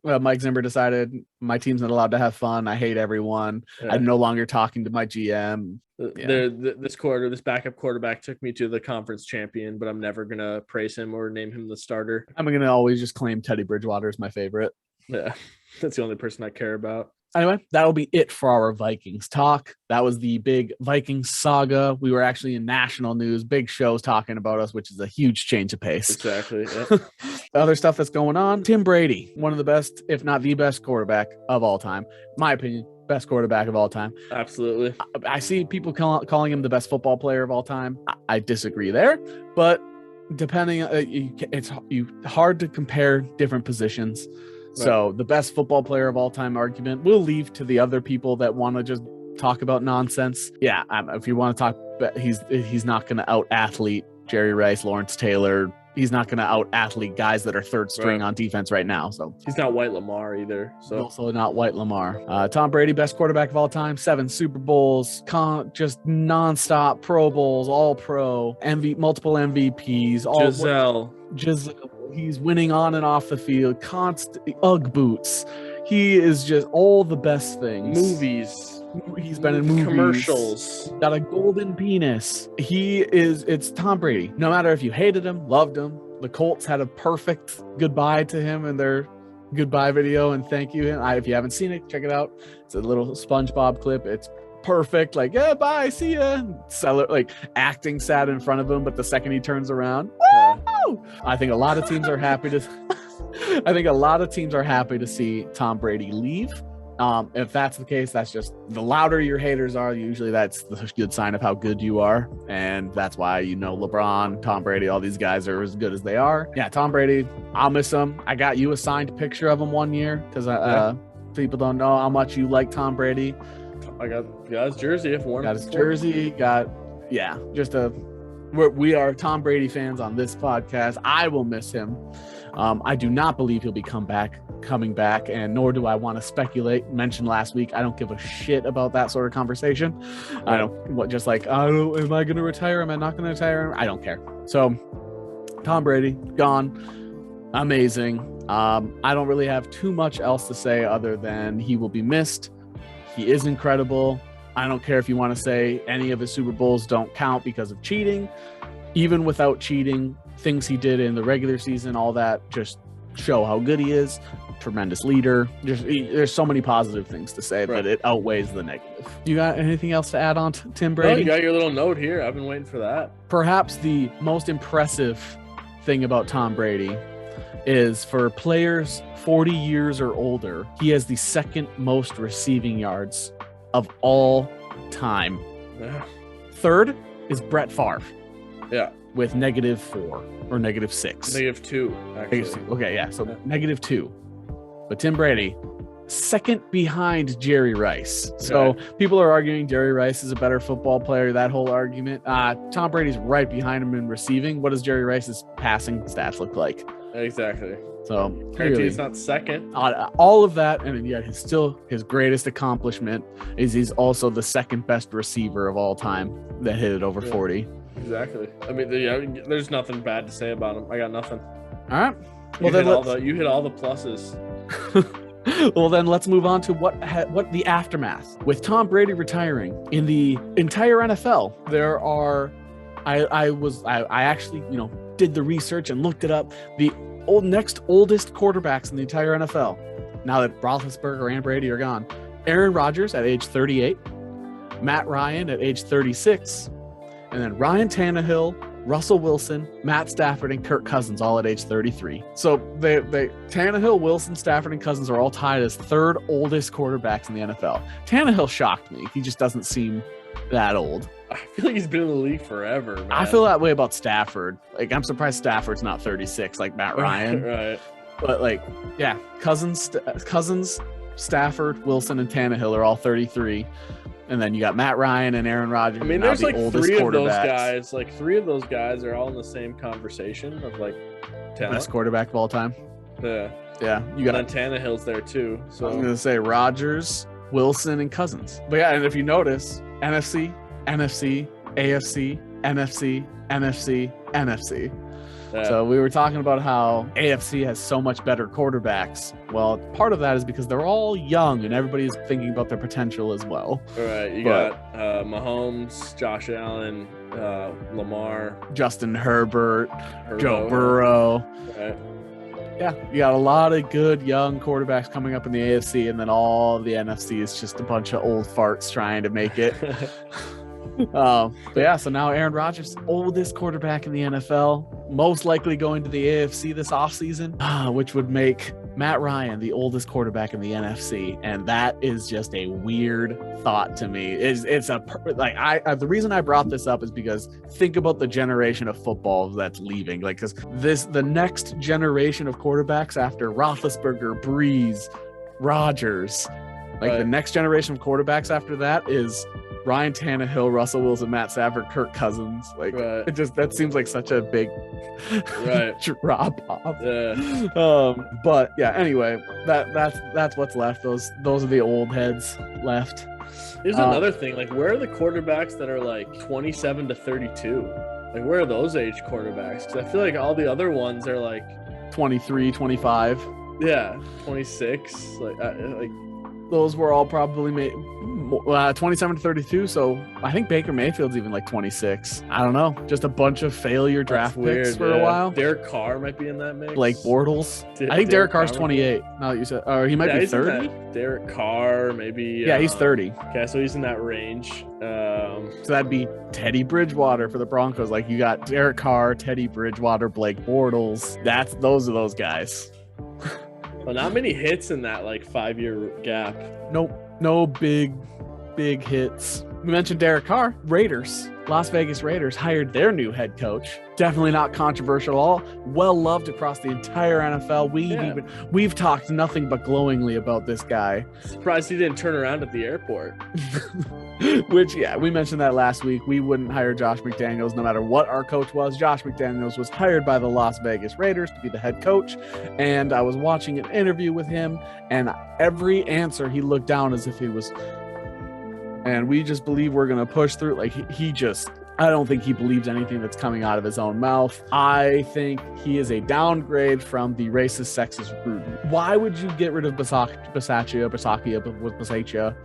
Mike Zimmer decided my team's not allowed to have fun. I hate everyone. Yeah. I'm no longer talking to my GM. This backup quarterback took me to the conference champion, but I'm never going to praise him or name him the starter. I'm going to always just claim Teddy Bridgewater is my favorite. Yeah, that's the only person I care about. Anyway, that'll be it for our Vikings talk. That was the big Vikings saga. We were actually in national news, big shows talking about us, which is a huge change of pace. Exactly. Yeah. The other stuff that's going on, Tim Brady, one of the best, if not the best quarterback of all time. My opinion, best quarterback of all time. Absolutely. I see people calling him the best football player of all time. I disagree there, but depending, it's hard to compare different positions. Right. So the best football player of all time argument we'll leave to the other people that want to just talk about nonsense. Yeah, if you want to talk, he's not going to out athlete Jerry Rice, Lawrence Taylor. He's not going to out athlete guys that are third string on defense right now. So he's not White Lamar either. So he's also not White Lamar. Tom Brady, best quarterback of all time, 7 Super Bowls, just nonstop Pro Bowls, All Pro, multiple MVPs, Giselle. He's winning on and off the field, constant UGG boots. He is just all the best things. Movies. He's been in movies. Commercials. Got a golden penis. It's Tom Brady. No matter if you hated him, loved him. The Colts had a perfect goodbye to him in their goodbye video and thank you. If you haven't seen it, check it out. It's a little SpongeBob clip. It's perfect. Like, yeah, bye, see ya. Seller, like, acting sad in front of him, but the second he turns around, woo! I think a lot of teams are happy to see Tom Brady leave. If that's the case, that's just the louder your haters are, usually that's the good sign of how good you are. And that's why, LeBron, Tom Brady, all these guys are as good as they are. Yeah, Tom Brady, I'll miss him. I got you a signed picture of him one year because people don't know how much you like Tom Brady. I got his jersey. Got his jersey. We are Tom Brady fans on this podcast. I will miss him. I do not believe he'll be coming back, and nor do I want to speculate. Mentioned last week, I don't give a shit about that sort of conversation. I don't. Am I going to retire? Am I not going to retire? I don't care. So, Tom Brady gone, amazing. I don't really have too much else to say other than he will be missed. He is incredible. I don't care if you want to say any of his Super Bowls don't count because of cheating. Even without cheating, things he did in the regular season, all that just show how good he is. Tremendous leader. There's so many positive things to say, but it outweighs the negative. You got anything else to add on to Tim Brady? No, you got your little note here. I've been waiting for that. Perhaps the most impressive thing about Tom Brady is for players 40 years or older, he has the second most receiving yards of all time. Yeah. Third is Brett Favre. Yeah. With -4 or -6. -2, actually. Okay, yeah. So -2. But Tim Brady, second behind Jerry Rice. So people are arguing Jerry Rice is a better football player, that whole argument. Tom Brady's right behind him in receiving. What does Jerry Rice's passing stats look like? Exactly. So clearly it's not second. All of that, and yet his greatest accomplishment is he's also the second best receiver of all time that hit it over 40. Exactly. I mean, there's nothing bad to say about him. I got nothing. All right. Well, you hit all the pluses. Well, then let's move on to what the aftermath with Tom Brady retiring in the entire NFL. There are, I actually did the research and looked it up. The next oldest quarterbacks in the entire NFL, now that Roethlisberger and Brady are gone: Aaron Rodgers at age 38, Matt Ryan at age 36, and then Ryan Tannehill Russell Wilson, Matt Stafford, and Kirk Cousins all at age 33. So they Tannehill, Wilson, Stafford, and Cousins are all tied as third oldest quarterbacks in the NFL. Tannehill shocked me. He just doesn't seem that old. I feel like he's been in the league forever, man. I feel that way about Stafford. Like, I'm surprised Stafford's not 36 like Matt Ryan. Right. But like, yeah, Cousins, Stafford, Wilson, and Tannehill are all 33. And then you got Matt Ryan and Aaron Rodgers. I mean, there's like three of those guys. Like, three of those guys are all in the same conversation of like talent. Best quarterback of all time. Yeah. Yeah. You got Tannehill's there too. So I was gonna say Rodgers, Wilson, and Cousins. But yeah, and if you notice, NFC, AFC, NFC. Yeah. So we were talking about how AFC has so much better quarterbacks. Well, part of that is because they're all young and everybody's thinking about their potential as well. All right, you got Mahomes, Josh Allen, Lamar, Justin Herbert, Joe Burrow. Right. Yeah, you got a lot of good young quarterbacks coming up in the AFC, and then all the NFC is just a bunch of old farts trying to make it. But yeah, so now Aaron Rodgers, oldest quarterback in the NFL, most likely going to the AFC this offseason, which would make Matt Ryan the oldest quarterback in the NFC, and that is just a weird thought to me. The reason I brought this up is because think about the generation of football that's leaving, like, because the next generation of quarterbacks after Roethlisberger, Breeze, Rodgers, like the next generation of quarterbacks after that is Ryan Tannehill, Russell Wilson, Matt Stafford, Kirk Cousins. Like, that seems like such a big drop off. Yeah. But yeah, anyway, that's what's left. Those are the old heads left. Here's another thing. Like, where are the quarterbacks that are like 27 to 32? Like, where are those age quarterbacks? Because I feel like all the other ones are like 23, 25. Yeah, 26. Like those were all probably made 27 to 32. So I think Baker Mayfield's even like 26. I don't know. Just a bunch of failure draft picks for a while. Derek Carr might be in that mix. Blake Bortles. I think Derek Carr's 28. Now that you said, or he might be 30. Derek Carr, maybe. Yeah, he's 30. Okay, so he's in that range. So that'd be Teddy Bridgewater for the Broncos. Like, you got Derek Carr, Teddy Bridgewater, Blake Bortles. Those are those guys. Well, not many hits in that like 5-year gap. Nope. No big hits. We mentioned Derek Carr. Las Vegas Raiders hired their new head coach. Definitely not controversial at all. Well loved across the entire NFL. We've talked nothing but glowingly about this guy. Surprised he didn't turn around at the airport. Which, yeah, we mentioned that last week. We wouldn't hire Josh McDaniels no matter what our coach was. Josh McDaniels was hired by the Las Vegas Raiders to be the head coach. And I was watching an interview with him, and every answer he looked down as if he was... And we just believe we're going to push through. Like, I don't think he believes anything that's coming out of his own mouth. I think he is a downgrade from the racist, sexist Gruden. Why would you get rid of Bisaccia?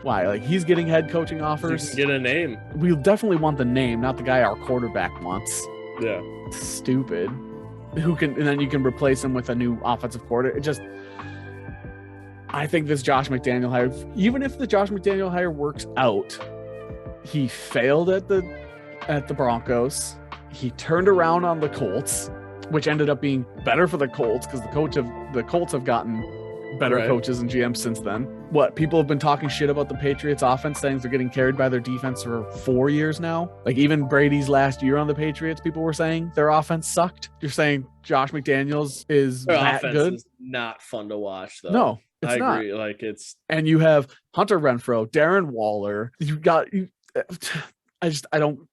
Why? Like, he's getting head coaching offers. You can get a name. We definitely want the name, not the guy our quarterback wants. Yeah. Stupid. And then you can replace him with a new offensive coordinator. I think this Josh McDaniel hire, even if the Josh McDaniel hire works out, he failed at the Broncos. He turned around on the Colts, which ended up being better for the Colts because the Colts have gotten better coaches and GMs since then. People have been talking shit about the Patriots offense, saying they're getting carried by their defense for 4 years now. Like, even Brady's last year on the Patriots, people were saying their offense sucked. You're saying Josh McDaniels is their that offense good? Is not fun to watch, though. No. I agree. Like, and you have Hunter Renfrow, Darren Waller. I don't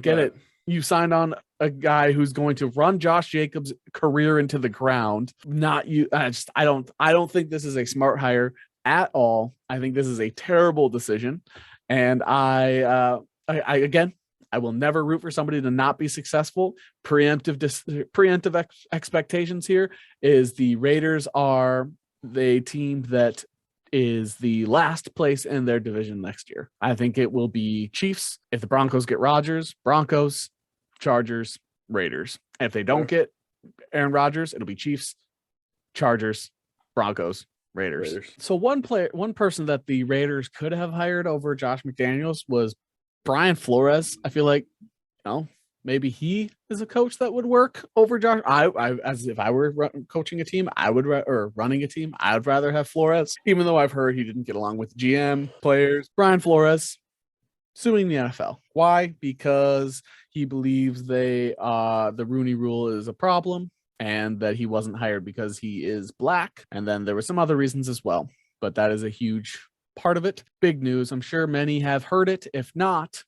get it. You signed on a guy who's going to run Josh Jacobs' career into the ground. Not you. I don't think this is a smart hire at all. I think this is a terrible decision. And I will never root for somebody to not be successful. Preemptive expectations here is the Raiders are the team that is the last place in their division next year. I think it will be Chiefs. If the Broncos get Rodgers, Broncos, Chargers, Raiders. And if they don't get Aaron Rodgers, it'll be Chiefs, Chargers, Broncos, Raiders. So one person that the Raiders could have hired over Josh McDaniels was Brian Flores. I feel like, maybe he is a coach that would work over Josh. As if I were coaching a team, or running a team, I would rather have Flores, even though I've heard he didn't get along with GM, players. Brian Flores suing the NFL. Why? Because he believes the Rooney Rule is a problem and that he wasn't hired because he is black. And then there were some other reasons as well, but that is a huge part of it. Big news. I'm sure many have heard it. If not,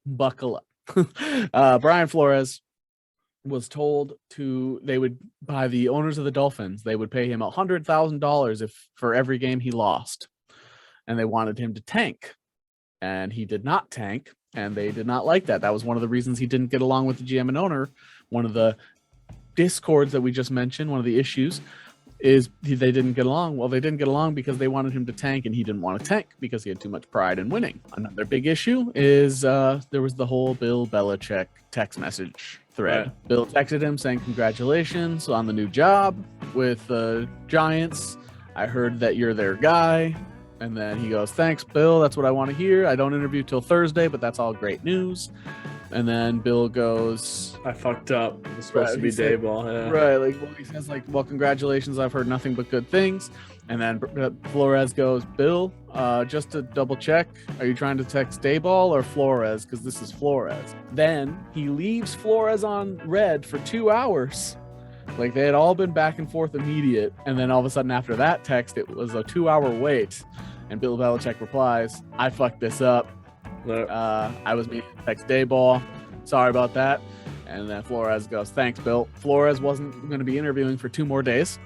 buckle up. Brian Flores was told by the owners of the Dolphins, they would pay him $100,000 for every game he lost. And they wanted him to tank. And he did not tank, and they did not like that. That was one of the reasons he didn't get along with the GM and owner. One of the discords that we just mentioned, one of the issues, is they didn't get along. Well, they didn't get along because they wanted him to tank, and he didn't want to tank because he had too much pride in winning. Another big issue is there was the whole Bill Belichick text message thread. Right. Bill texted him saying, "Congratulations on the new job with the Giants. I heard that you're their guy." And then he goes, "Thanks, Bill. That's what I want to hear. I don't interview till Thursday, but that's all great news." And then Bill goes, "I fucked up. It's supposed to be Dayball." Yeah. Right. He says, "Well, congratulations. I've heard nothing but good things." And then Flores goes, "Bill, just to double check, are you trying to text Dayball or Flores? Because this is Flores." Then he leaves Flores on red for 2 hours. They had all been back and forth immediate. And then all of a sudden after that text, it was a 2-hour wait. And Bill Belichick replies, "I fucked this up. I was meaning to text Dayball. Sorry about that." And then Flores goes, "Thanks, Bill." Flores wasn't going to be interviewing for 2 more days.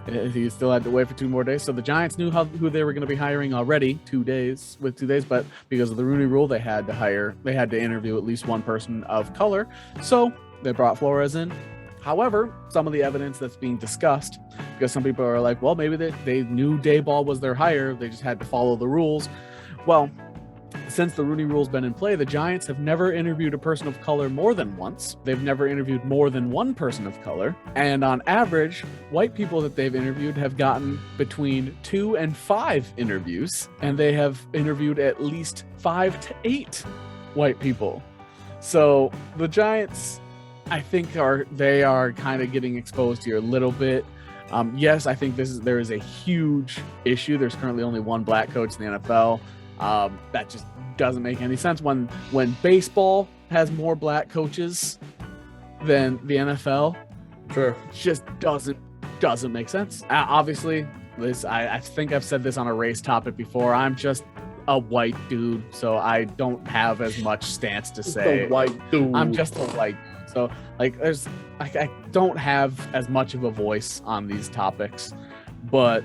He still had to wait for 2 more days. So the Giants knew who they were going to be hiring already 2 days, but because of the Rooney Rule, they had to interview at least one person of color. So they brought Flores in. However, some of the evidence that's being discussed, because some people are like, well, maybe they knew Dayball was their hire. They just had to follow the rules. Well, since the Rooney Rule's been in play, the Giants have never interviewed a person of color more than once. They've never interviewed more than one person of color. And on average, white people that they've interviewed have gotten between 2 and 5 interviews. And they have interviewed at least 5 to 8 white people. So the Giants, I think they are kind of getting exposed here a little bit. Yes, I think there is a huge issue. There's currently only one black coach in the NFL. That just doesn't make any sense. When baseball has more black coaches than the NFL, sure, it just doesn't make sense. Obviously, I think I've said this on a race topic before. I'm just a white dude, so I don't have as much stance to say. A white dude. I'm just a white dude. So I don't have as much of a voice on these topics, but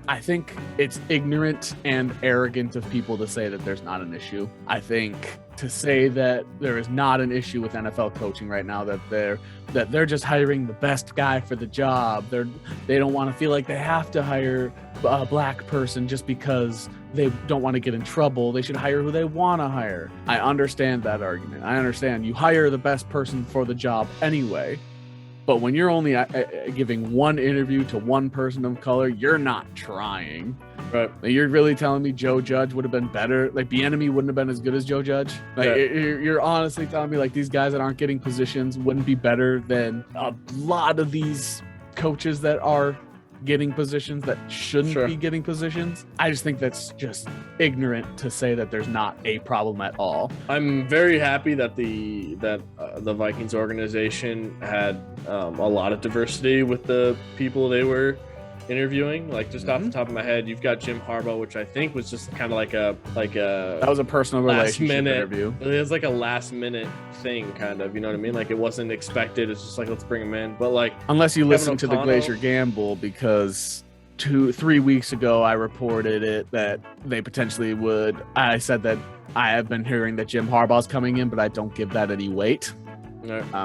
I think it's ignorant and arrogant of people to say that there's not an issue. I think to say that there is not an issue with NFL coaching right now, that they're just hiring the best guy for the job. They don't want to feel like they have to hire a black person just because they don't want to get in trouble. They should hire who they want to hire. I understand that argument. I understand you hire the best person for the job anyway. But when you're only giving one interview to one person of color, you're not trying. Right? You're really telling me Joe Judge would have been better? Bieniemy wouldn't have been as good as Joe Judge? You're honestly telling me these guys that aren't getting positions wouldn't be better than a lot of these coaches that are getting positions that shouldn't be getting positions? I just think that's just ignorant to say that there's not a problem at all. I'm very happy that the Vikings organization had a lot of diversity with the people they were interviewing. Just off the top of my head, you've got Jim Harbaugh, which I think was just kind of like a that was a personal relationship interview. It was like a last minute thing, kind of, you know what I mean? It wasn't expected. It's just let's bring him in. But unless you listen to the Glacier Gamble, because 2-3 weeks ago I reported it that they potentially would. I said that I have been hearing that Jim Harbaugh's coming in, but I don't give that any weight.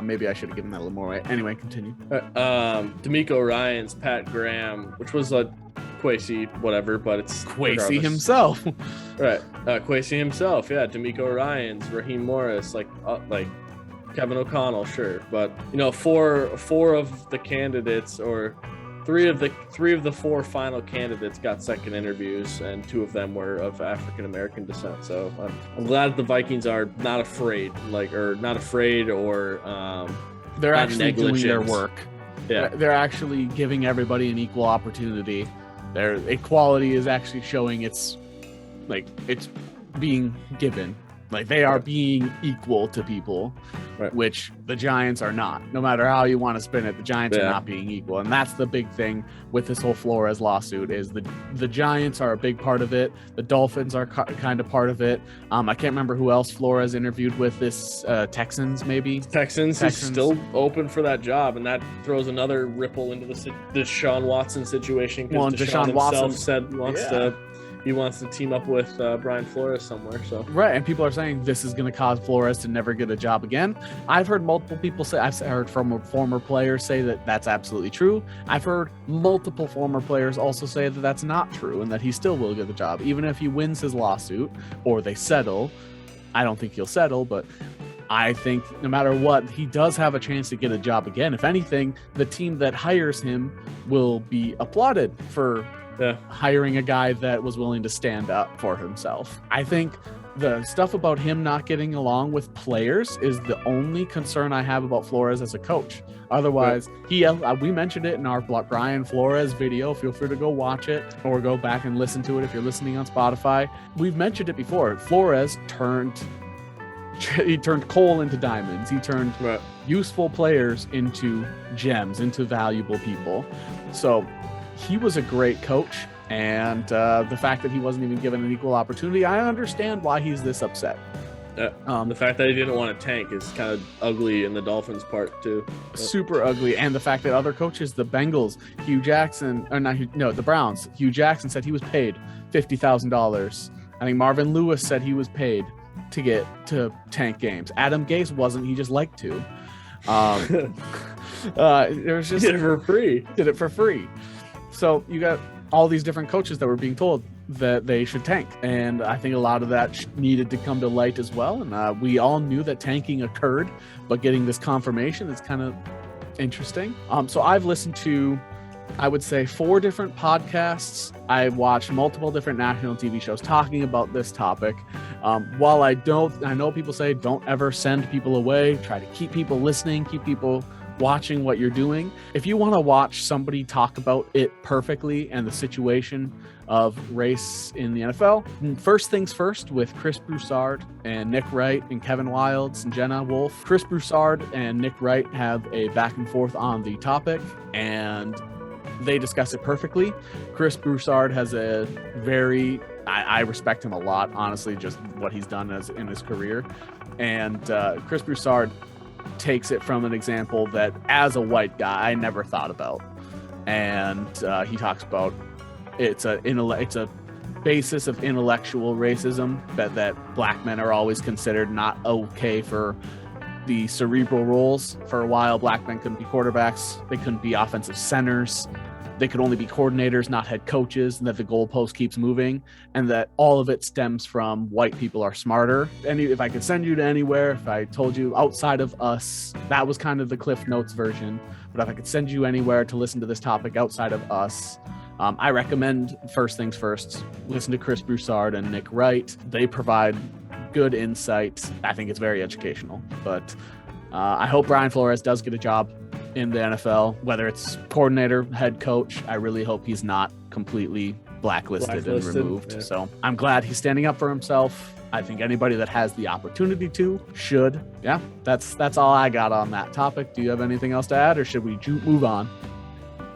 Maybe I should have given that a little more weight. Anyway, continue. D'Amico Ryans, Pat Graham, which was Kwesi, whatever, but it's Kwesi himself. Right. Kwesi himself, yeah. D'Amico Ryans, Raheem Morris, Kevin O'Connell, sure. But, four of the candidates, or three of the four final candidates got second interviews, and two of them were of African American descent. So I'm glad the Vikings are not afraid, or they're actually doing their work. Yeah, they're actually giving everybody an equal opportunity. Their equality is actually showing it's being given. Like they are being equal to people, right, which the Giants are not. No matter how you want to spin it, the Giants are not being equal. And that's the big thing with this whole Flores lawsuit is the Giants are a big part of it. The Dolphins are kind of part of it. I can't remember who else Flores interviewed with this, Texans maybe? Texans. He's still open for that job, and that throws another ripple into the Deshaun Watson situation. Well, Deshaun Watson said he wants to team up with Brian Flores somewhere. So right, and people are saying this is going to cause Flores to never get a job again. I've heard multiple people say, I've heard from former players say that that's absolutely true. I've heard multiple former players also say that that's not true and that he still will get the job, even if he wins his lawsuit or they settle. I don't think he'll settle, but I think no matter what, he does have a chance to get a job again. If anything, the team that hires him will be applauded for hiring a guy that was willing to stand up for himself. I think the stuff about him not getting along with players is the only concern I have about Flores as a coach. Otherwise, we mentioned it in our Brian Flores video. Feel free to go watch it or go back and listen to it if you're listening on Spotify. We've mentioned it before. Flores turned coal into diamonds. He turned useful players into gems, into valuable people. So he was a great coach, and the fact that he wasn't even given an equal opportunity, I understand why he's this upset. The fact that he didn't want to tank is kind of ugly in the Dolphins' part too. Super ugly, and the fact that other coaches, the Bengals, the Browns, Hugh Jackson said he was paid $50,000. I think Marvin Lewis said he was paid to get to tank games. Adam Gase wasn't; he just liked to. It was just did it for free. So you got all these different coaches that were being told that they should tank. And I think a lot of that needed to come to light as well. And we all knew that tanking occurred, but getting this confirmation is kind of interesting. So I've listened to, I would say, 4 different podcasts. I watched multiple different national TV shows talking about this topic. While I know people say don't ever send people away, try to keep people listening, keep people watching what you're doing. If you want to watch somebody talk about it perfectly and the situation of race in the NFL, First Things First with Chris Broussard and Nick Wright and Kevin Wildes and Jenna Wolfe. Chris Broussard and Nick Wright have a back and forth on the topic, and they discuss it perfectly. Chris Broussard has a very, I respect him a lot, honestly, just what he's done in his career. And Chris Broussard takes it from an example that as a white guy I never thought about, and he talks about it's a basis of intellectual racism that black men are always considered not okay for the cerebral roles. For a while, black men couldn't be quarterbacks, they couldn't be offensive centers, they could only be coordinators, not head coaches, and that the goalpost keeps moving, and that all of it stems from white people are smarter. And if I could send you to anywhere, if I told you outside of us, that was kind of the Cliff Notes version, but if I could send you anywhere to listen to this topic outside of us, I recommend First Things First. Listen to Chris Broussard and Nick Wright. They provide good insight. I think it's very educational, but I hope Brian Flores does get a job in the NFL, whether it's coordinator, head coach. I really hope he's not completely blacklisted and removed. Yeah. So I'm glad he's standing up for himself. I think anybody that has the opportunity to should. Yeah, that's all I got on that topic. Do you have anything else to add, or should we move on?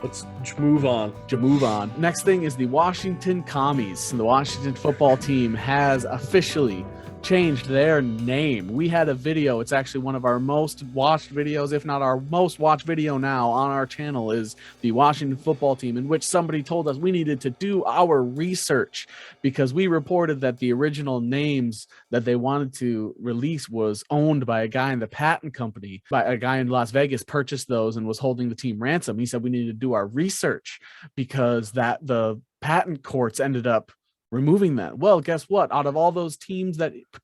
Let's move on. Next thing is the Washington Commies. The Washington football team has officially changed their name. We had a video. It's actually one of our most watched videos, if not our most watched video now on our channel, is the Washington football team, in which somebody told us we needed to do our research because we reported that the original names that they wanted to release was owned by a guy in the patent company, by a guy in Las Vegas, purchased those and was holding the team ransom. He said we needed to do our research because that the patent courts ended up removing that. Well, guess what? Out of all those team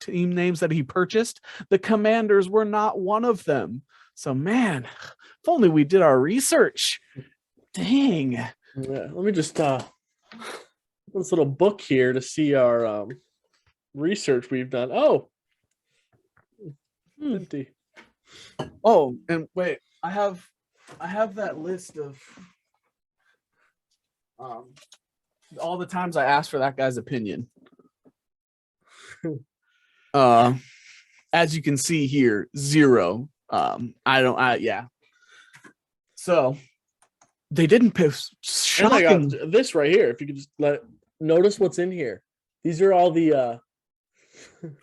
names that he purchased, the Commanders were not one of them. So, man, if only we did our research. Dang. Yeah, let me just this little book here to see our research we've done. Oh, empty. Oh, and wait, I have that list of all the times I asked for that guy's opinion. As you can see here, 0. Yeah. So they didn't pick. Shocking. Oh my God, this right here. If you could just notice what's in here. These are all the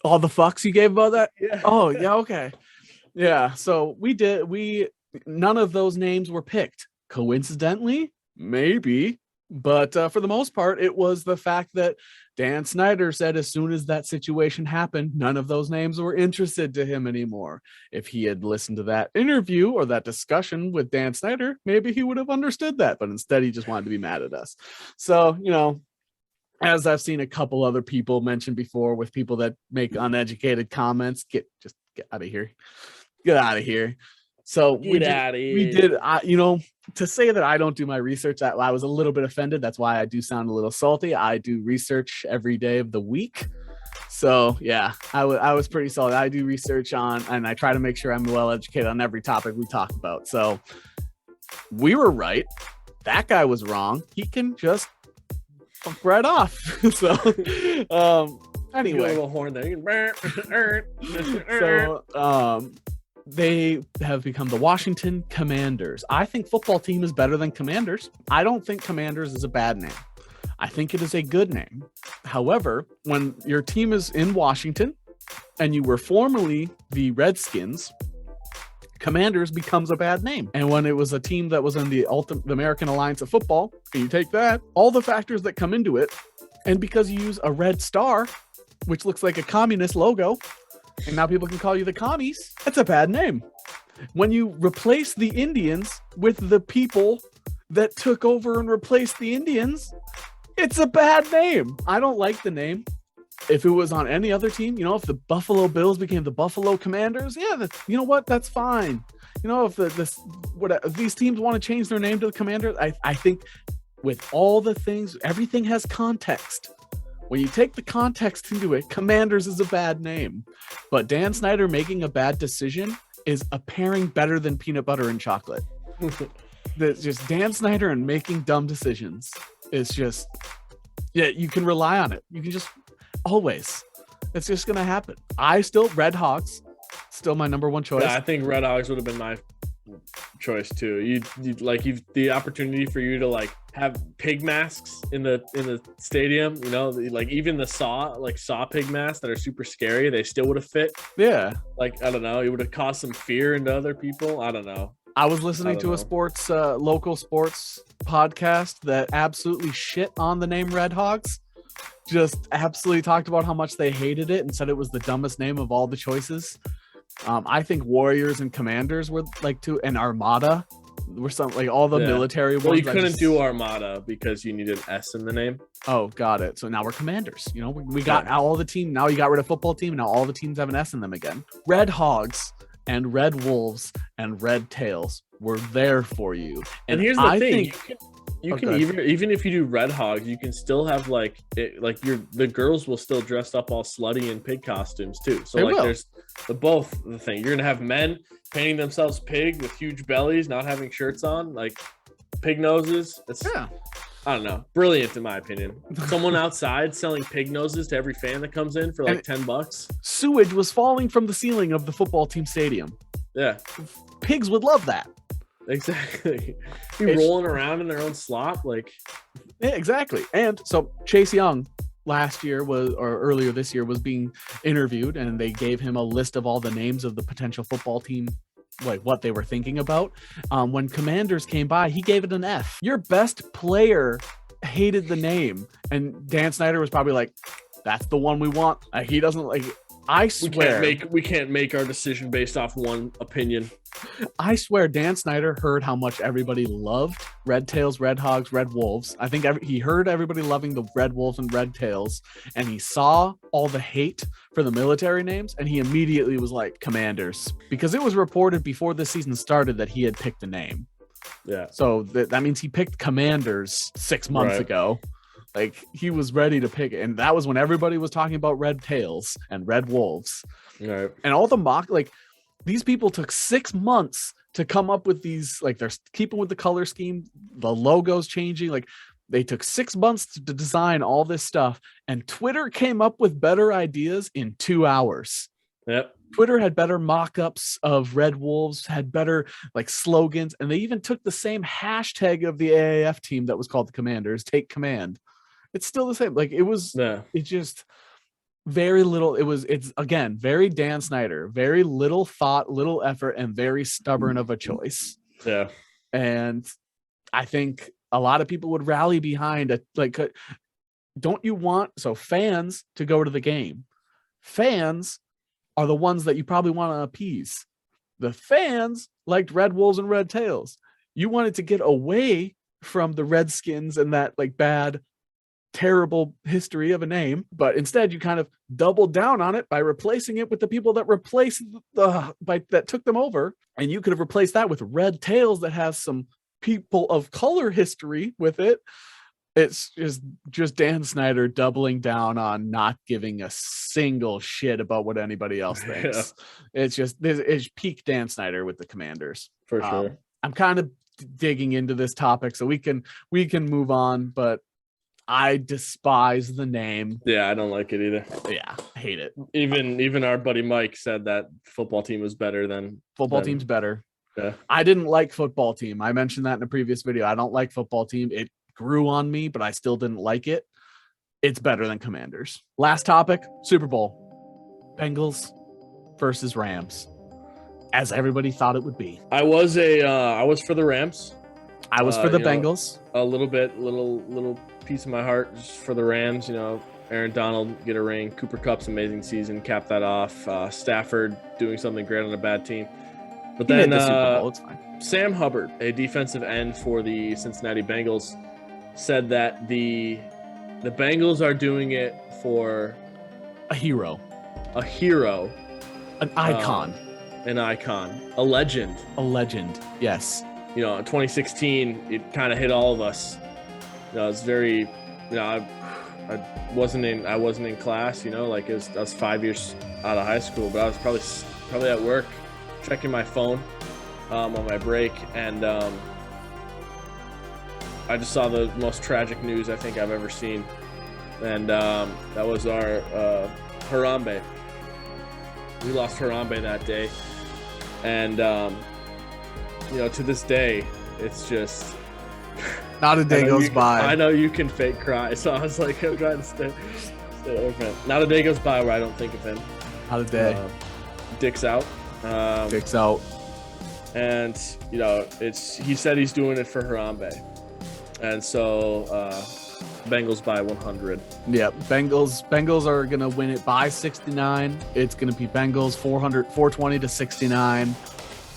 fucks you gave about that. Yeah. Oh yeah. Okay. Yeah. So none of those names were picked. Coincidentally, maybe. But for the most part, it was the fact that Dan Snyder said as soon as that situation happened, none of those names were interested to him anymore. If he had listened to that interview or that discussion with Dan Snyder, maybe he would have understood that. But instead, he just wanted to be mad at us. So, as I've seen a couple other people mention before with people that make uneducated comments, get out of here. Get out of here. So we did, to say that I don't do my research, I was a little bit offended. That's why I do sound a little salty. I do research every day of the week. So yeah, I was pretty solid. I do research and I try to make sure I'm well educated on every topic we talk about. So we were right. That guy was wrong. He can just fuck right off. So anyway. A little horn there. So they have become the Washington Commanders. I think football team is better than Commanders. I don't think Commanders is a bad name. I think it is a good name. However, when your team is in Washington and you were formerly the Redskins, Commanders becomes a bad name. And when it was a team that was in the American Alliance of Football, and you take that, all the factors that come into it, and because you use a red star, which looks like a communist logo, and now people can call you the commies, that's a bad name. When you replace the Indians with the people that took over and replaced the Indians, it's a bad name. I don't like the name. If it was on any other team, if the Buffalo Bills became the Buffalo Commanders, yeah, you know what? That's fine. If these teams want to change their name to the Commanders, I think with all the things, everything has context. When you take the context into it, Commanders is a bad name. But Dan Snyder making a bad decision is a pairing better than peanut butter and chocolate. That's just Dan Snyder and making dumb decisions. It's just, yeah, you can rely on it. You can just always. It's just going to happen. Red Hogs, still my number one choice. Yeah, I think Red Hogs would have been my choice too. You'd the opportunity for you to have pig masks in the stadium, even the saw pig masks that are super scary, they still would have fit. Yeah. I don't know, it would have caused some fear into other people. I don't know. I was listening to a local sports podcast that absolutely shit on the name Red Hogs. Just absolutely talked about how much they hated it and said it was the dumbest name of all the choices. I think Warriors and Commanders were and Armada were all the military ones. Well, you couldn't do Armada because you needed an S in the name. Oh, got it. So now we're Commanders. We got all the team. Now you got rid of football team. Now all the teams have an S in them again. Red Hogs and Red Wolves and Red Tails were there for you. And here's the thing. You can even if you do Red Hogs, you can still have the girls will still dress up all slutty in pig costumes too. So there's the thing. You're gonna have men painting themselves pig with huge bellies, not having shirts on, pig noses. I don't know. Brilliant in my opinion. Someone outside selling pig noses to every fan that comes in for $10. Sewage was falling from the ceiling of the football team stadium. Yeah. Pigs would love that. Exactly. Rolling around in their own slop, Yeah, exactly. And so Chase Young earlier this year was being interviewed, and they gave him a list of all the names of the potential football team, what they were thinking about. When Commanders came by, he gave it an F. Your best player hated the name, and Dan Snyder was probably like, "That's the one we want." He doesn't I swear we can't make our decision based off one opinion. I swear Dan Snyder heard how much everybody loved Red Tails, Red Hogs, Red Wolves. I think he heard everybody loving the Red Wolves and Red Tails, and he saw all the hate for the military names, and he immediately was like, Commanders. Because it was reported before the season started that he had picked a name. Yeah. So that means he picked Commanders 6 months ago. Like, he was ready to pick it. And that was when everybody was talking about Red Tails and Red Wolves. Right. And all the mock, like, these people took 6 months to come up with these, like, they're keeping with the color scheme, the logo's changing. Like, they took 6 months to design all this stuff. And Twitter came up with better ideas in 2 hours. Yep. Twitter had better mock-ups of Red Wolves, had better like slogans, and they even took the same hashtag of the AAF team that was called the Commanders, Take Command. It's still the same. Like, it was, It's just very little. It's again, very Dan Snyder, very little thought, little effort, and very stubborn of a choice. Yeah. And I think a lot of people would rally behind it. Like, don't you want fans to go to the game? Fans are the ones that you probably want to appease. The fans liked Red Wolves and Red Tails. You wanted to get away from the Redskins and that like bad, terrible history of a name, but instead you kind of doubled down on it by replacing it with the people that replaced that took them over. And you could have replaced that with Red Tails that has some people of color history with it. It's just Dan Snyder doubling down on not giving a single shit about what anybody else thinks. Yeah. It's peak Dan Snyder with the Commanders. For sure. I'm kind of digging into this topic, so we can move on, but I despise the name. Yeah, I don't like it either. Yeah, I hate it. Even our buddy Mike said that football team was better than team's better. Yeah. I didn't like football team. I mentioned that in a previous video. I don't like football team. It grew on me, but I still didn't like it. It's better than Commanders. Last topic, Super Bowl. Bengals versus Rams. As everybody thought it would be. I was for the Rams. I was for the Bengals. A little piece of my heart just for the Rams. You know, Aaron Donald get a ring. Cooper Kupp's amazing season, cap that off. Stafford doing something great on a bad team. But then the Super Bowl, it's fine. Sam Hubbard, a defensive end for the Cincinnati Bengals, said that the Bengals are doing it for a hero, an icon, a legend. Yes. You know, in 2016, it kind of hit all of us. You know, it's very, you know, I wasn't in class. You know, like I was 5 years out of high school, but I was probably at work, checking my phone on my break, and I just saw the most tragic news I think I've ever seen, and that was our Harambe. We lost Harambe that day, and you know, to this day, it's just not a day goes by. I know you can fake cry, so I was like, I'm trying to stay away from it. Not a day goes by where I don't think of him. Not a day. Dick's out. Dick's out. And you know, he said he's doing it for Harambe. And so Bengals by 100. Yeah, Bengals are going to win it by 69. It's going to be Bengals 420 to 69.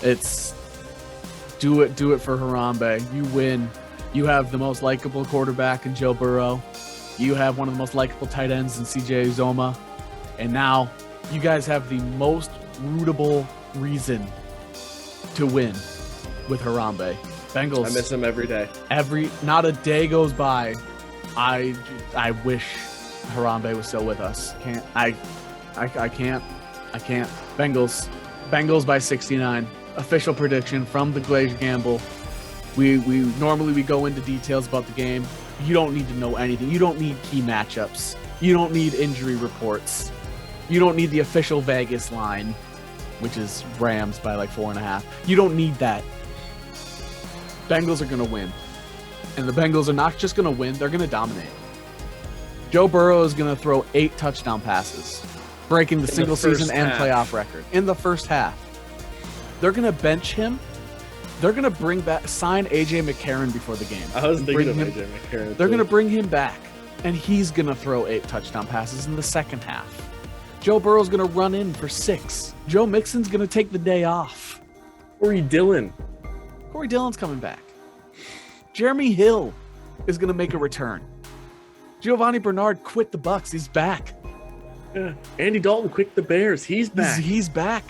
It's do it for Harambe. You win. You have the most likable quarterback in Joe Burrow. You have one of the most likable tight ends in CJ Uzoma. And now you guys have the most rootable reason to win with Harambe. Bengals. I miss him every day. Not a day goes by. I wish Harambe was still with us. I can't. Bengals by 69. Official prediction from the Glacier Gamble. We normally go into details about the game. You don't need to know anything. You don't need key matchups. You don't need injury reports. You don't need the official Vegas line, which is Rams by like 4.5. You don't need that. Bengals are going to win. And the Bengals are not just going to win, they're going to dominate. Joe Burrow is going to throw 8 touchdown passes, breaking the single season and playoff record in the first half. They're going to bench him. They're going to sign AJ McCarron before the game. I was thinking of AJ McCarron. They're going to bring him back, and he's going to throw 8 touchdown passes in the second half. Joe Burrow's going to run in for 6. Joe Mixon's going to take the day off. Corey Dillon's coming back. Jeremy Hill is going to make a return. Giovanni Bernard quit the Bucs. He's back. Yeah. Andy Dalton quit the Bears. He's back. He's back.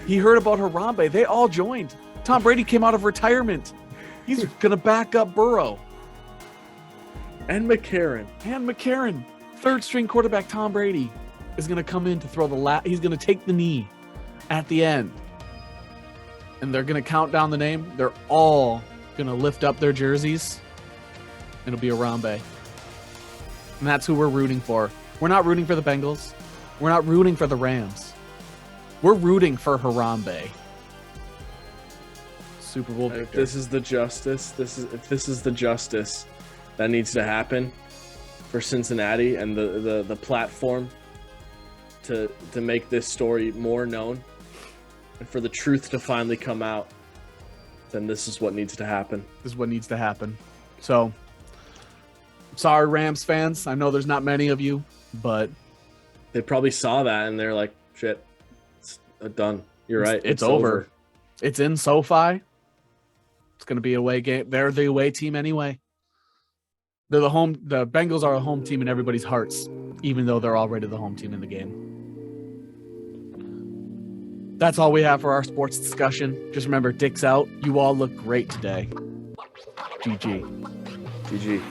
He heard about Harambe. They all joined. Tom Brady came out of retirement. He's going to back up Burrow. And McCarron. Third string quarterback Tom Brady is going to come in to throw he's going to take the knee at the end. And they're going to count down the name. They're all going to lift up their jerseys. It'll be Harambe. And that's who we're rooting for. We're not rooting for the Bengals. We're not rooting for the Rams. We're rooting for Harambe. Super Bowl victor. If this is the justice that needs to happen for Cincinnati and the platform to make this story more known and for the truth to finally come out, then this is what needs to happen. So, sorry, Rams fans. I know there's not many of you, but they probably saw that and they're like, shit, it's done. You're right. It's over. It's in SoFi. It's going to be a away game. They're the away team anyway. The Bengals are a home team in everybody's hearts, even though they're already the home team in the game. That's all we have for our sports discussion. Just remember, Dick's out. You all look great today. GG.